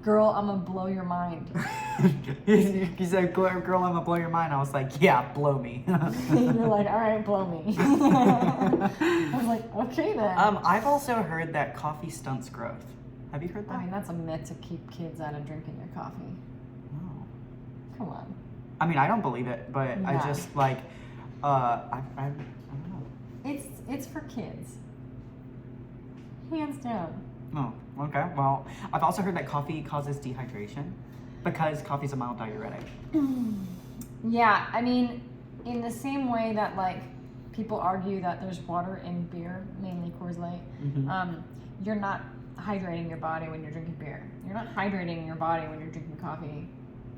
girl, I'm gonna blow your mind. You said, girl, I'm gonna blow your mind. I was like, yeah, blow me. You're like, all right, blow me. I was like, okay then. I've also heard that coffee stunts growth. Have you heard that? I mean, that's a myth to keep kids out of drinking your coffee. Oh. Come on. I mean, I don't believe it, but Yeah. I just I don't know. It's for kids. Hands down. Oh, okay. Well, I've also heard that coffee causes dehydration because coffee's a mild diuretic. Yeah, I mean, in the same way that people argue that there's water in beer, mainly Coors Light, Mm-hmm. you're not hydrating your body when you're drinking beer. You're not hydrating your body when you're drinking coffee.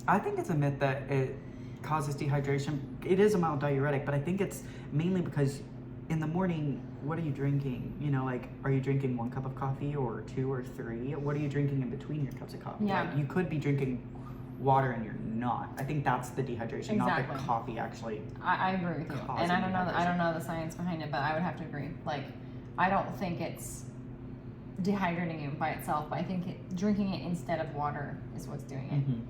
I think it's a myth that it causes dehydration. It is a mild diuretic, but I think it's mainly because in the morning, what are you drinking? You know, are you drinking 1 cup of coffee or 2 or 3? What are you drinking in between your cups of coffee? Yeah. You could be drinking water and you're not. I think that's the dehydration, not Exactly. the coffee actually. I agree with you, Causing and I dehydration. don't know the science behind it, but I would have to agree. I don't think it's dehydrating you by itself, but I think drinking it instead of water is what's doing it. Mm-hmm.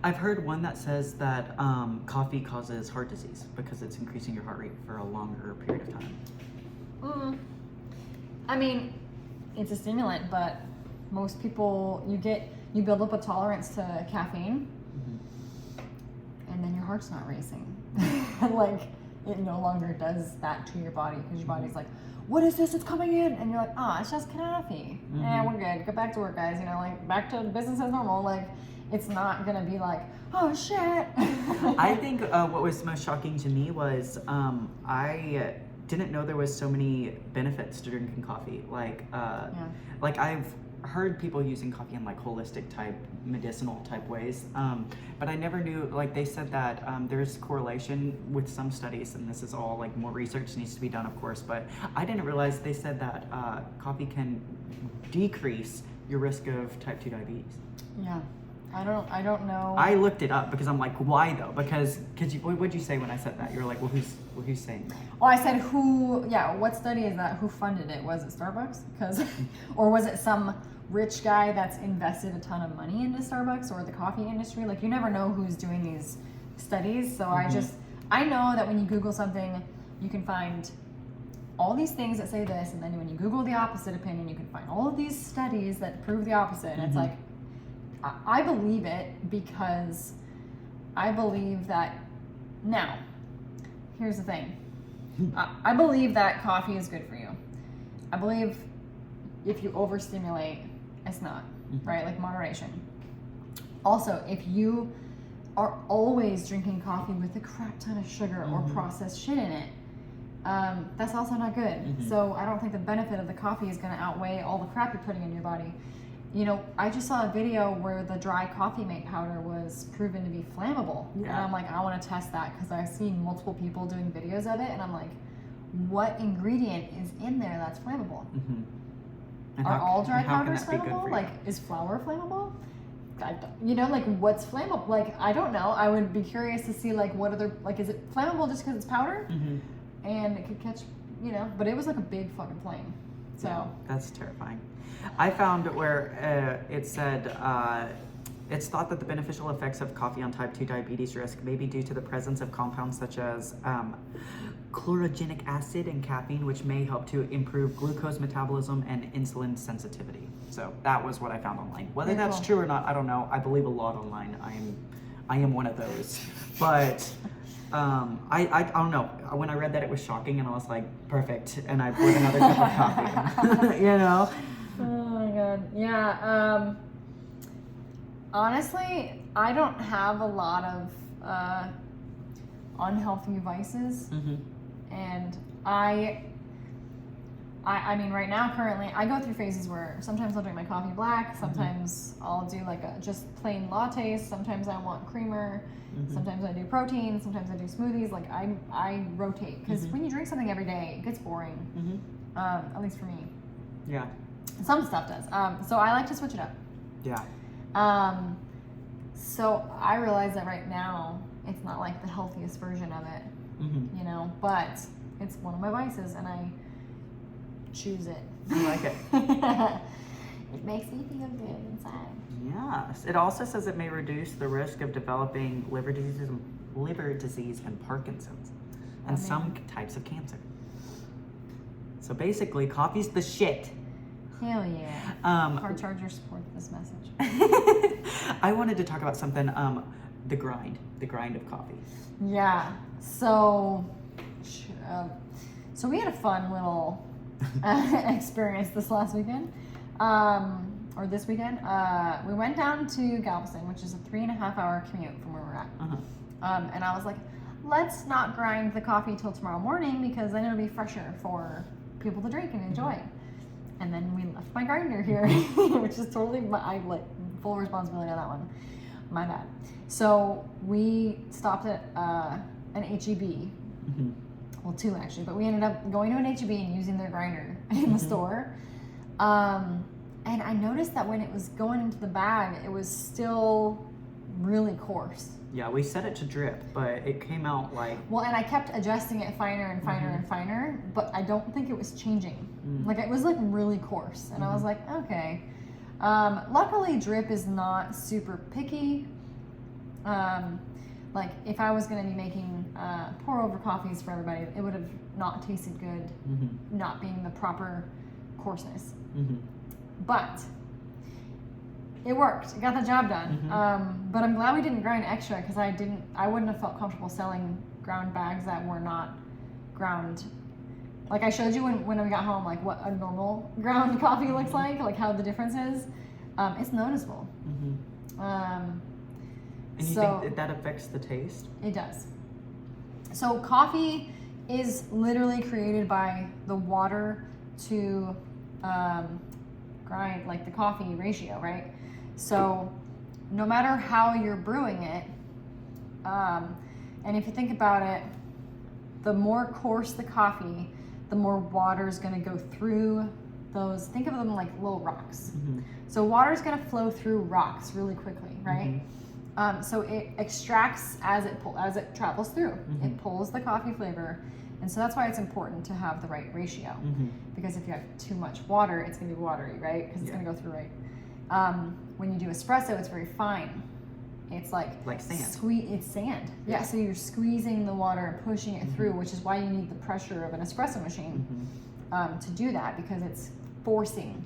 I've heard one that says that coffee causes heart disease because it's increasing your heart rate for a longer period of time. I mean, it's a stimulant, but most people, you build up a tolerance to caffeine, Mm-hmm. and then your heart's not racing. It no longer does that to your body, because your body's like, what is this? It's coming in, and you're like, it's just coffee. Mm-hmm. We're good. Get back to work, guys. Back to business as normal. It's not gonna be like, oh shit. I think what was most shocking to me was I didn't know there was so many benefits to drinking coffee. I've heard people using coffee in holistic type, medicinal type ways, but I never knew. They said that there's correlation with some studies, and this is all more research needs to be done, of course. But I didn't realize they said that coffee can decrease your risk of type 2 diabetes. Yeah. I don't know. I looked it up because I'm like, why though? Because what'd you say when I said that? You're like, well, who's saying that? Well, I said what study is that? Who funded it? Was it Starbucks? Or was it some rich guy that's invested a ton of money into Starbucks or the coffee industry? You never know who's doing these studies. So Mm-hmm. I know that when you Google something, you can find all these things that say this, and then when you Google the opposite opinion, you can find all of these studies that prove the opposite. And it's Mm-hmm. I believe it because I believe that. Now, here's the thing. I believe that coffee is good for you. I believe if you overstimulate, it's not, Mm-hmm. right? Moderation. Also, if you are always drinking coffee with a crap ton of sugar or processed shit in it. That's also not good. So I don't think the benefit of the coffee is going to outweigh all the crap you're putting in your body. You know, I just saw a video where the dry coffee mate powder was proven to be flammable. Yeah. And I'm like, I want to test that because I've seen multiple people doing videos of it, and I'm like, what ingredient is in there that's flammable? Are all dry powders flammable? Like, is flour flammable? You know, like, what's flammable? Like, I don't know. I would be curious to see, like, what other, like, is it flammable just because it's powder? And it could catch, you know, but it was like a big fucking flame. So. Yeah, that's terrifying. I found where it said it's thought that the beneficial effects of coffee on type 2 diabetes risk may be due to the presence of compounds such as chlorogenic acid and caffeine, which may help to improve glucose metabolism and insulin sensitivity. So that was what I found online. Whether that's true or not, I don't know. I believe a lot online. I am one of those. But I don't know. When I read that, it was shocking, and I was like, perfect. And I poured another cup of coffee. You know? Oh my god. Yeah. Honestly, I don't have a lot of unhealthy vices. And I mean, right now, currently, I go through phases where sometimes I'll drink my coffee black, sometimes I'll do like a just plain lattes, sometimes I want creamer, sometimes I do protein, sometimes I do smoothies. Like, I rotate, because when you drink something every day, it gets boring, at least for me. Yeah. Some stuff does. So I like to switch it up. Yeah. So I realize that right now, it's not like the healthiest version of it, you know, but it's one of my vices, and I choose it. I like it. It makes me feel good inside. Yes. It also says it may reduce the risk of developing liver disease and Parkinson's, and some types of cancer. So basically, coffee's the shit. Hell yeah. Car charger support this message. I wanted to talk about something, the grind of coffee. Yeah. So we had a fun little experience this last weekend, or this weekend. We went down to Galveston, which is a 3.5-hour commute from where we're at. And I was like, let's not grind the coffee till tomorrow morning, because then it'll be fresher for people to drink and enjoy. And then we left my grinder here, which is totally full responsibility on that one. My bad. So we stopped at an H-E-B. Well, 2 actually, but we ended up going to an H-E-B and using their grinder in the store. And I noticed that when it was going into the bag, it was still really coarse. Yeah, we set it to drip, but it came out like... Well, and I kept adjusting it finer and finer and finer, but I don't think it was changing. Like, it was like really coarse, and I was like, okay. Luckily, drip is not super picky. Like, if I was going to be making pour-over coffees for everybody, it would have not tasted good, not being the proper coarseness. But it worked. It got the job done. But I'm glad we didn't grind extra, because I wouldn't have felt comfortable selling ground bags that were not ground. Like, I showed you when we got home, like, what a normal ground coffee looks like how the difference is. It's noticeable. And you think that affects the taste? It does. So coffee is literally created by the water to grind, like the coffee ratio, right? So no matter how you're brewing it, and if you think about it, the more coarse the coffee, the more water is going to go through those. Think of them like little rocks. So water is going to flow through rocks really quickly, right? So it extracts as it travels through. It pulls the coffee flavor, and so that's why it's important to have the right ratio. Because if you have too much water, it's going to be watery, right? Because it's going to go through right. When you do espresso, it's very fine. It's like sand. It's sand. Yeah. So you're squeezing the water and pushing it through, which is why you need the pressure of an espresso machine to do that, because it's forcing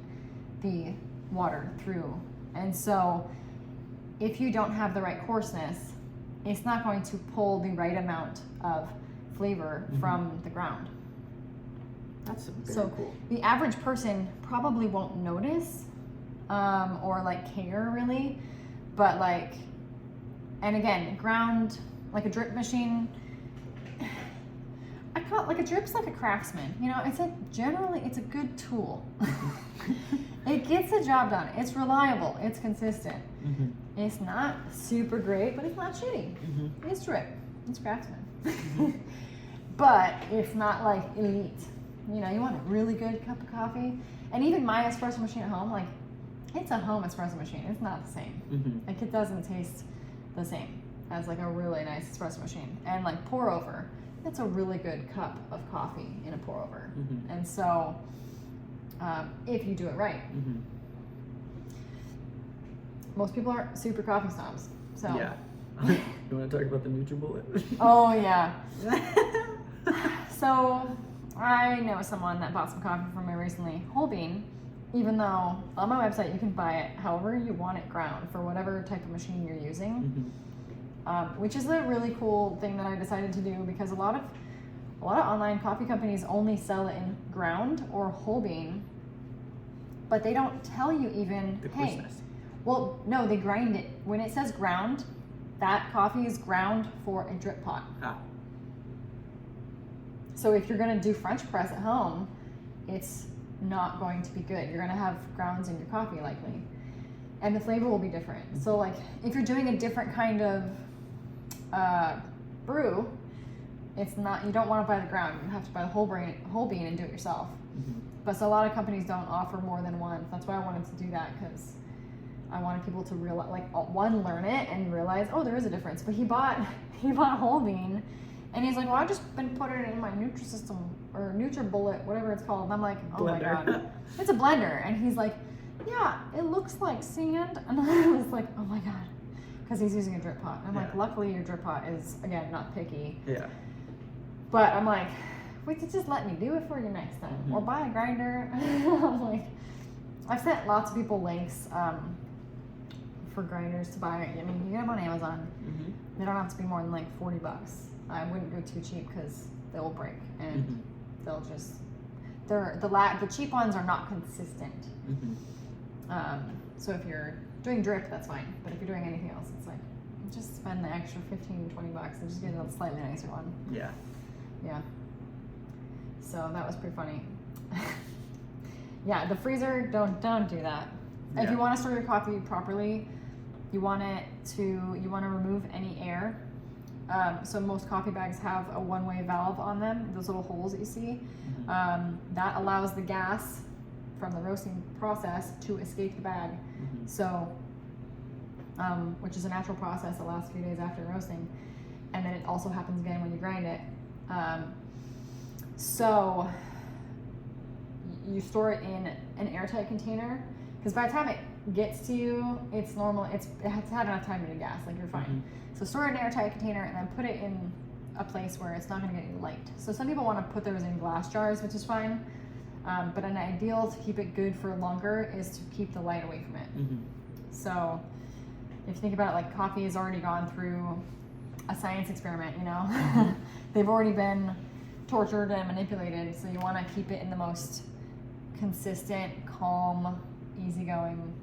the water through. And so if you don't have the right coarseness, it's not going to pull the right amount of flavor from the ground. That's very cool. The average person probably won't notice or like care really, but like And again, ground, like a drip machine, I call it like a drip's like a craftsman. You know, it's generally it's a good tool. It gets the job done. It's reliable. It's consistent. It's not super great, but it's not shitty. It's drip. It's craftsman. But it's not like elite. You know, you want a really good cup of coffee. And even my espresso machine at home, like, it's a home espresso machine. It's not the same. Like, it doesn't taste the same as like a really nice espresso machine. And like pour over, it's a really good cup of coffee in a pour over. And so, if you do it right. Most people are super coffee snobs. So Yeah. You want to talk about the NutriBullet? Oh yeah. So I know someone that bought some coffee from me recently, whole bean, even though on my website you can buy it however you want it ground for whatever type of machine you're using, which is a really cool thing that I decided to do because a lot of online coffee companies only sell it in ground or whole bean, but they don't tell you even, The hey, crispness. well, no, they grind it. When it says ground, that coffee is ground for a drip pot. So if you're gonna do French press at home, it's not going to be good. You're gonna have grounds in your coffee likely. And the flavor will be different. So like if you're doing a different kind of brew, it's not, you don't wanna buy the ground. You have to buy the whole bean and do it yourself. But so a lot of companies don't offer more than one. That's why I wanted to do that, because I wanted people to realize, like, one, learn it and realize, oh, there is a difference. But he bought whole bean, and he's like, well, I've just been putting it in my Nutrisystem or NutriBullet, whatever it's called. And I'm like, oh my god, it's a blender. And he's like, yeah, it looks like sand. And I was like, oh my god, because he's using a drip pot. I'm like, luckily your drip pot is, again, not picky. Yeah. But I'm like, wait, just let me do it for you next time, or buy a grinder. I'm like, I've sent lots of people links for grinders to buy. I mean, you get them on Amazon. They don't have to be more than like $40. I wouldn't go too cheap because they'll break and they'll just, the cheap ones are not consistent. So if you're doing drip, that's fine. But if you're doing anything else, it's like, just spend the extra $15, $20 and just get a slightly nicer one. Yeah. Yeah. So that was pretty funny. Yeah, the freezer, don't do that. Yeah. If you want to store your coffee properly, you want to remove any air. So most coffee bags have a one-way valve on them, those little holes that you see. That allows the gas from the roasting process to escape the bag. So, which is a natural process that lasts a few days after roasting. And then it also happens again when you grind it. So you store it in an airtight container, because by the time it gets to you, it's normal. It has had enough time to gas, like you're fine. So store it in an airtight container and then put it in a place where it's not going to get any light. So some people want to put theirs in glass jars, which is fine. But an ideal to keep it good for longer is to keep the light away from it. So if you think about it, like coffee has already gone through a science experiment, you know? They've already been tortured and manipulated, so you want to keep it in the most consistent, calm, easygoing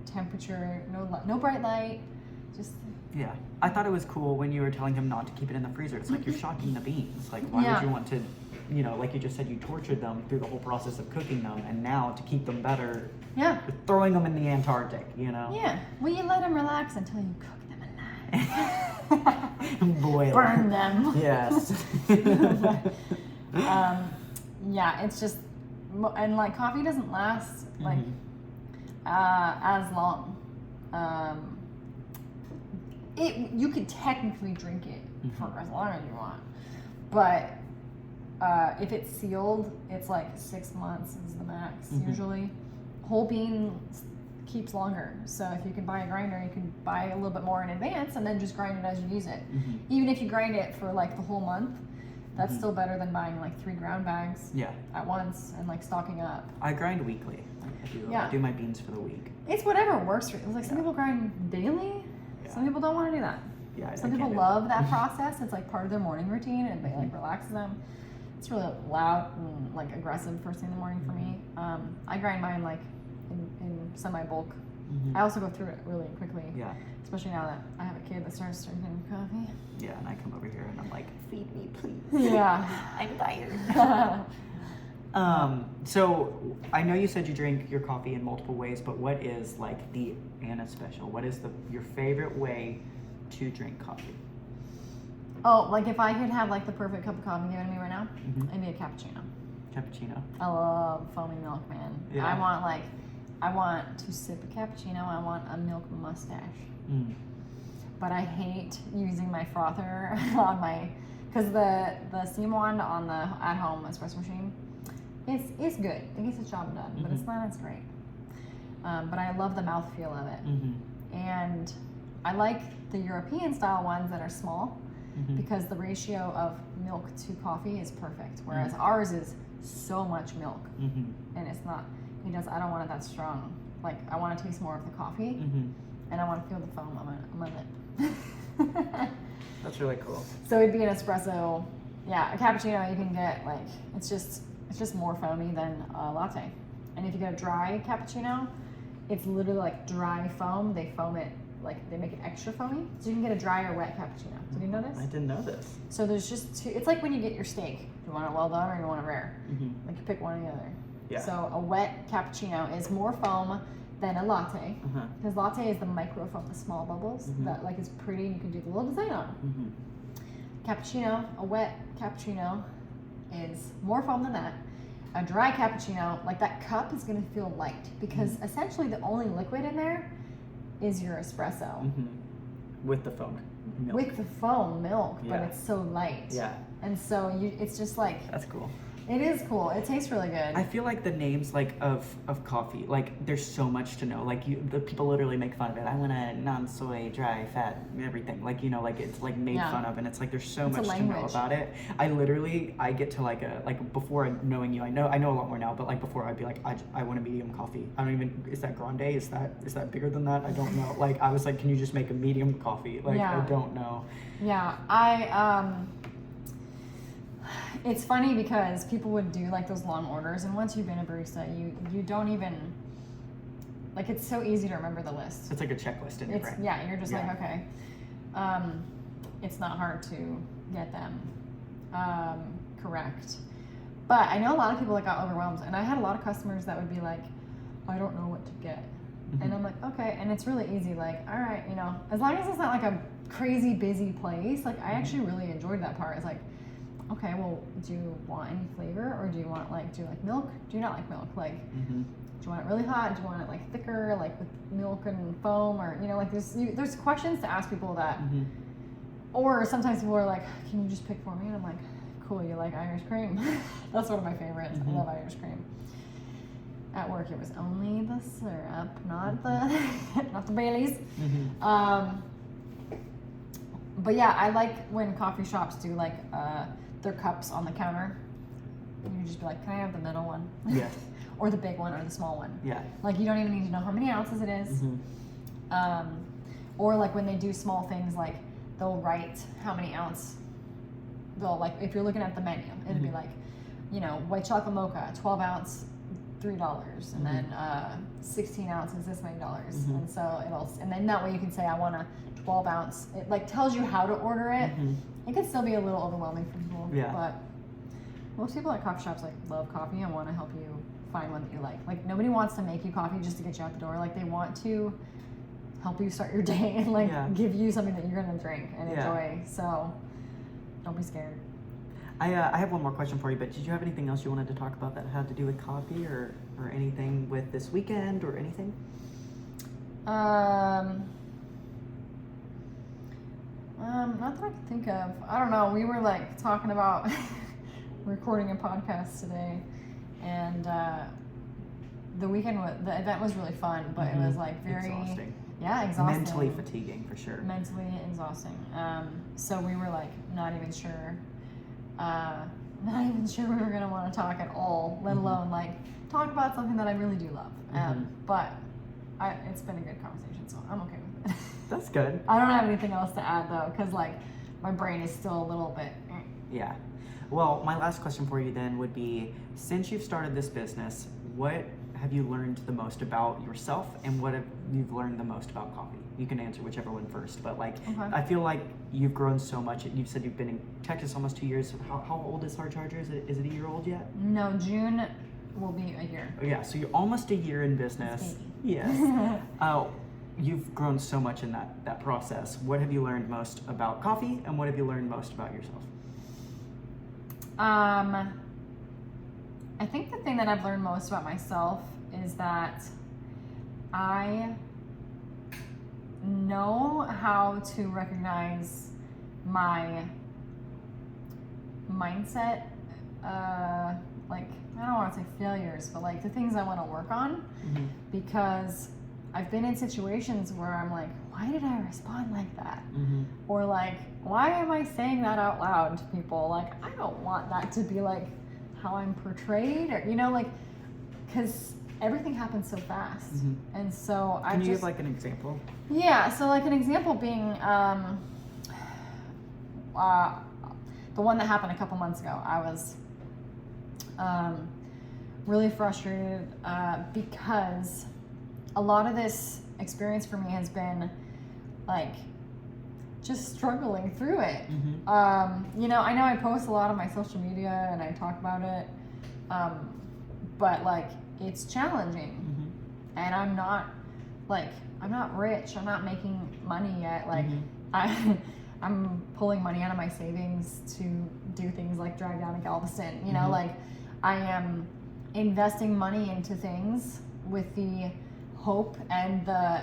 temperature, no bright light, just... Yeah. I thought it was cool when you were telling him not to keep it in the freezer. It's like you're shocking the beans. Like, why would you want to, you know, like you just said, you tortured them through the whole process of cooking them, and now to keep them better, you're throwing them in the Antarctic, you know? Yeah. Well, you let them relax until you cook them alive. Boil Burn them. Yes. Yeah, it's just, and like coffee doesn't last like as long. You could technically drink it for as long as you want, but if it's sealed, it's like 6 months is the max usually. Whole bean keeps longer, so if you can buy a grinder, you can buy a little bit more in advance and then just grind it as you use it. Even if you grind it for like the whole month, that's still better than buying like 3 ground bags at once and like stocking up. I grind weekly. I do my beans for the week. It's whatever works for you. It's like some people grind daily. Some people don't want to do that. Some people love that process. It's like part of their morning routine, and it like relaxes them. It's really loud and like aggressive first thing in the morning for me. I grind mine like in semi bulk. I also go through it really quickly. Yeah. Especially now that I have a kid that starts drinking coffee. Yeah, and I come over here and I'm like, feed me, please. Yeah. I'm tired. So I know you said you drink your coffee in multiple ways, but what is like the Anna special? What is your favorite way to drink coffee? Oh, like if I could have like the perfect cup of coffee given to me right now, Mhm. it'd be a cappuccino. Cappuccino. I love foamy milk, man. Yeah. I want to sip a cappuccino. I want a milk mustache. Mm. But I hate using my frother on because the steam wand on the at-home espresso machine, it's good. It gets the job done, but it's not as great. But I love the mouthfeel of it. Mm-hmm. And I like the European style ones that are small Mm-hmm. because the ratio of milk to coffee is perfect, whereas ours is so much milk, Mm-hmm. and it's not. I don't want it that strong. Like I want to taste more of the coffee, Mm-hmm. and I want to feel the foam on my lip. That's really cool. So it'd be an espresso. Yeah, a cappuccino you can get like it's just more foamy than a latte. And if you get a dry cappuccino, it's literally like dry foam. They foam it like they make it extra foamy, so you can get a dry or wet cappuccino. Did you know this? I didn't know this. So there's just two. It's like when you get your steak. You want it well done or you want it rare. Mm-hmm. Like you pick one or the other. Yeah. So a wet cappuccino is more foam than a latte. Uh-huh. Because latte is the micro foam, the small bubbles that like is pretty and you can do the little design on. Mm-hmm. Cappuccino, a wet cappuccino is more foam than that. A dry cappuccino, like that cup is gonna feel light because essentially the only liquid in there is your espresso. Mm-hmm. With the foam milk. With the foam milk, but Yeah. it's so light. Yeah. And so it's just like, That's cool. it is cool. It tastes really good. I feel like the names like of coffee, like there's so much to know. Like the people literally make fun of it. I want a non-soy, dry, fat, everything. Like like it's like made Yeah. fun of, and it's like there's so It's a much to know language. about it. I get to like before knowing you, I know a lot more now. But like before, I'd be like, I want a medium coffee. I don't even is that grande? Is that bigger than that? I don't know. Like I was like, can you just make a medium coffee? Like Yeah. I don't know. Yeah, it's funny because people would do like those long orders, and once you've been a barista, you don't even like it's so easy to remember the list. It's like a checklist in your brain. Yeah, you're just Yeah. like okay. It's not hard to get them correct, but I know a lot of people that got overwhelmed, and I had a lot of customers that would be like, I don't know what to get. And I'm like, okay, and it's really easy. Like, all right, as long as it's not like a crazy busy place. Like, I actually really enjoyed that part. It's like, okay, well, do you want any flavor, or do you like milk? Do you not like milk? Like, Mm-hmm. do you want it really hot? Do you want it like thicker, like with milk and foam, or like there's questions to ask people that, Mm-hmm. or sometimes people are like, can you just pick for me? And I'm like, cool, you like Irish cream? That's one of my favorites. I love Irish cream. At work, it was only the syrup, not the Baileys. Mm-hmm. But yeah, I like when coffee shops do like their cups on the counter. You just be like, can I have the middle one? Yes. Or the big one or the small one. Yeah. Like you don't even need to know how many ounces it is. Mm-hmm. Or like when they do small things, like they'll write how many ounce. They'll like if you're looking at the menu, it'll be like, white chocolate mocha, 12 ounce, $3, and then 16 ounces this many dollars. And so and then that way you can say I want a 12 ounce. It like tells you how to order it. It can still be a little overwhelming for people. Yeah. But most people at coffee shops like love coffee and want to help you find one that you like. Like nobody wants to make you coffee just to get you out the door. Like they want to help you start your day and like give you something that you're gonna drink and enjoy. So don't be scared. I have one more question for you, but did you have anything else you wanted to talk about that had to do with coffee or anything with this weekend or anything? Not that I can think of. I don't know. We were like talking about recording a podcast today, and the event was really fun, but it was like very exhausting. Yeah, exhausting. Mentally fatiguing for sure. Mentally exhausting. So we were like not even sure we were gonna want to talk at all, let alone like talk about something that I really do love. But it's been a good conversation, so I'm okay with it. That's good. I don't have anything else to add though, because like my brain is still a little bit. Yeah. Well, my last question for you then would be, since you've started this business, what have you learned the most about yourself, and what have you learned the most about coffee? You can answer whichever one first, but like, Okay. I feel like you've grown so much. You've said you've been in Texas almost 2 years. How old is Hard Charger? Is it a year old yet? No, June will be a year. Oh yeah, so you're almost a year in business. Baby. Yes. You've grown so much in that process. What have you learned most about coffee, and what have you learned most about yourself? I think the thing that I've learned most about myself is that I know how to recognize my mindset, like, I don't want to say failures, but like the things I want to work on, Mm-hmm. because I've been in situations where I'm like, why did I respond like that? Mm-hmm. Or like, why am I saying that out loud to people? Like, I don't want that to be like how I'm portrayed, or, you know, like, because everything happens so fast. Mhm. And so Can you give like an example? Yeah, so like an example being the one that happened a couple months ago. I was really frustrated because a lot of this experience for me has been like just struggling through it. Mm-hmm. You know I post a lot on my social media and I talk about it, but like it's challenging. Mm-hmm. And I'm not rich, I'm not making money yet. Like, Mm-hmm. I'm pulling money out of my savings to do things like drive down to Galveston. You know, Mhm. like I am investing money into things with the hope and the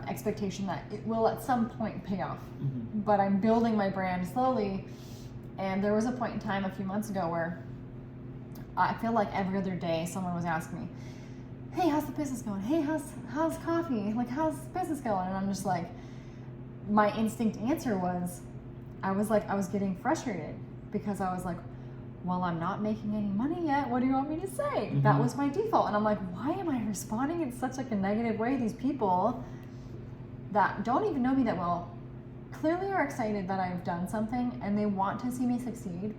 expectation that it will at some point pay off. Mm-hmm. But I'm building my brand slowly. And there was a point in time a few months ago where I feel like every other day someone was asking me, hey, how's the business going? Hey, how's coffee? Like, how's business going? And I'm just like, my instinct answer was, I was getting frustrated because I was like, well, I'm not making any money yet. What do you want me to say? Mhm. That was my default. And I'm like, why am I responding in such like a negative way? These people that don't even know me that well clearly are excited that I've done something and they want to see me succeed.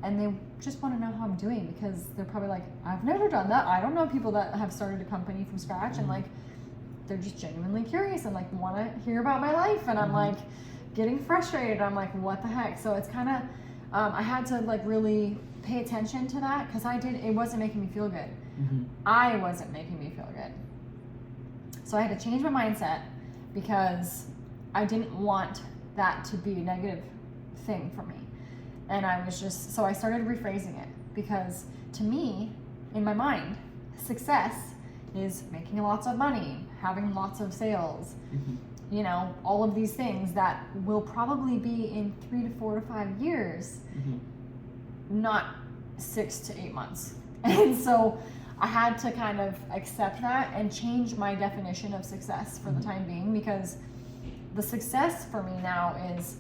And they just want to know how I'm doing because they're probably like, I've never done that. I don't know people that have started a company from scratch, and like, they're just genuinely curious and like want to hear about my life. And I'm like getting frustrated. I'm like, what the heck? So it's kind of, I had to like really pay attention to that because it wasn't making me feel good. Mm-hmm. I wasn't making me feel good. So I had to change my mindset because I didn't want that to be a negative thing for me. And so I started rephrasing it because to me, in my mind, success is making lots of money, having lots of sales, Mm-hmm. you know, all of these things that will probably be in 3 to 4 to 5 years, Mm-hmm. not 6 to 8 months. And so I had to kind of accept that and change my definition of success for the time being, because the success for me now is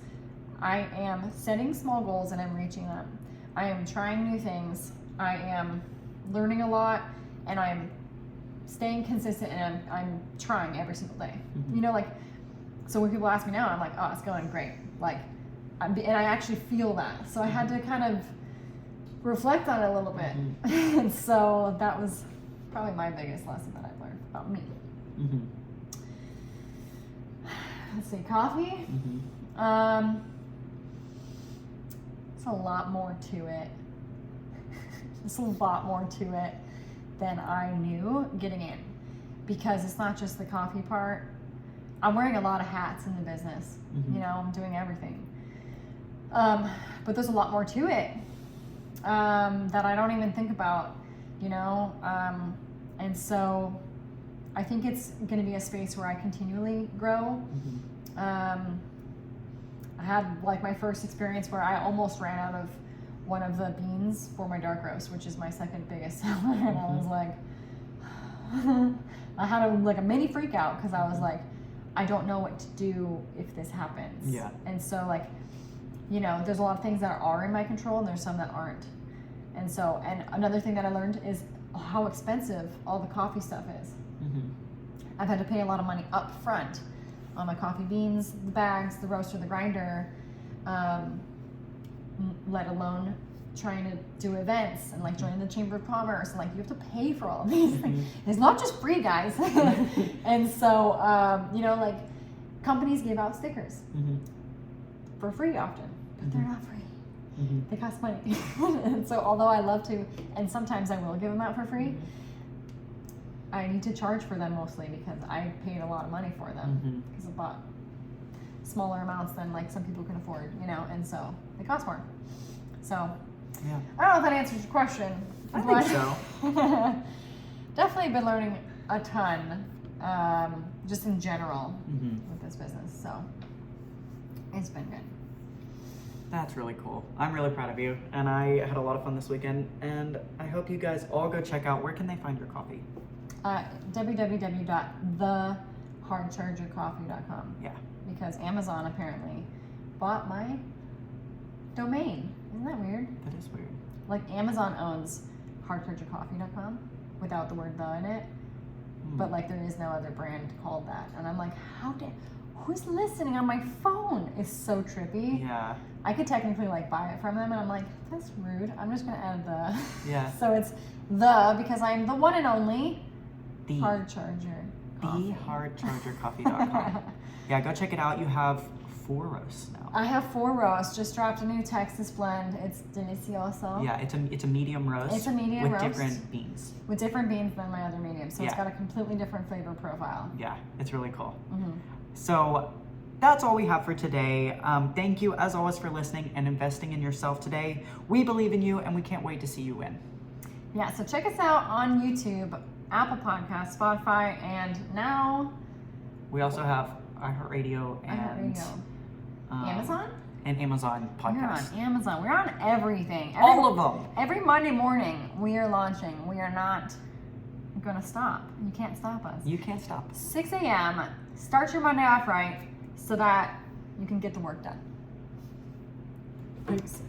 I am setting small goals and I'm reaching them. I am trying new things. I am learning a lot, and I'm staying consistent, and I'm trying every single day. Mhm. You know, like, so when people ask me now, I'm like, oh, it's going great. Like, and I actually feel that. So I had to kind of reflect on it a little bit. Mhm. And so that was probably my biggest lesson that I've learned about me. Mm-hmm. Let's see, coffee. Mm-hmm. It's a lot more to it. There's a lot more to it than I knew getting in, because it's not just the coffee part. I'm wearing a lot of hats in the business. Mhm. You know, I'm doing everything. But there's a lot more to it that I don't even think about, you know? And so I think it's going to be a space where I continually grow. Mm-hmm. I had like my first experience where I almost ran out of one of the beans for my dark roast, which is my second biggest seller. And I was like, I had a mini freak out because I was like, I don't know what to do if this happens. Yeah. And so like, you know, there's a lot of things that are in my control and there's some that aren't. And so, and another thing that I learned is how expensive all the coffee stuff is. Mm-hmm. I've had to pay a lot of money up front on my coffee beans, the bags, the roaster, the grinder, let alone trying to do events and like join the Chamber of Commerce, and like you have to pay for all of these things. It's not just free, guys. And so you know, like companies give out stickers for free often, but they're not free. They cost money. And so although I love to, and sometimes I will give them out for free, I need to charge for them mostly because I paid a lot of money for them because I bought smaller amounts than like some people can afford, you know, and so they cost more. So Yeah. I don't know if that answers your question. I think so. Definitely been learning a ton, just in general with this business. So it's been good. That's really cool. I'm really proud of you, and I had a lot of fun this weekend, and I hope you guys all go check out, where can they find your coffee? www.thehardchargercoffee.com. Yeah. Because Amazon apparently bought my domain. Isn't that weird? That is weird. Like Amazon owns hardchargercoffee.com without the word the in it, but like there is no other brand called that. And I'm like, who's listening on my phone? It's so trippy. Yeah. I could technically like buy it from them, and I'm like, that's rude. I'm just gonna add the. Yeah. So it's the, because I'm the one and only The Hard Charger Coffee. thehardchargercoffee.com. Yeah, go check it out. You have 4 roasts now. I have 4 roasts. Just dropped a new Texas blend. It's delicioso. Yeah, it's a medium roast. It's a medium with roast. different beans. With different beans than my other mediums, so it's Yeah. got a completely different flavor profile. Yeah, it's really cool. So that's all we have for today. Thank you, as always, for listening and investing in yourself today. We believe in you, and we can't wait to see you win. Yeah, so check us out on YouTube, Apple Podcasts, Spotify, and now We also have iHeartRadio and Amazon? And Amazon We're podcasts. on Amazon. We're on everything. All of them. Every Monday morning, we are launching. We are not going to stop. You can't stop us. You can't stop. 6 a.m. Start your Monday off right so that you can get the work done. Thanks.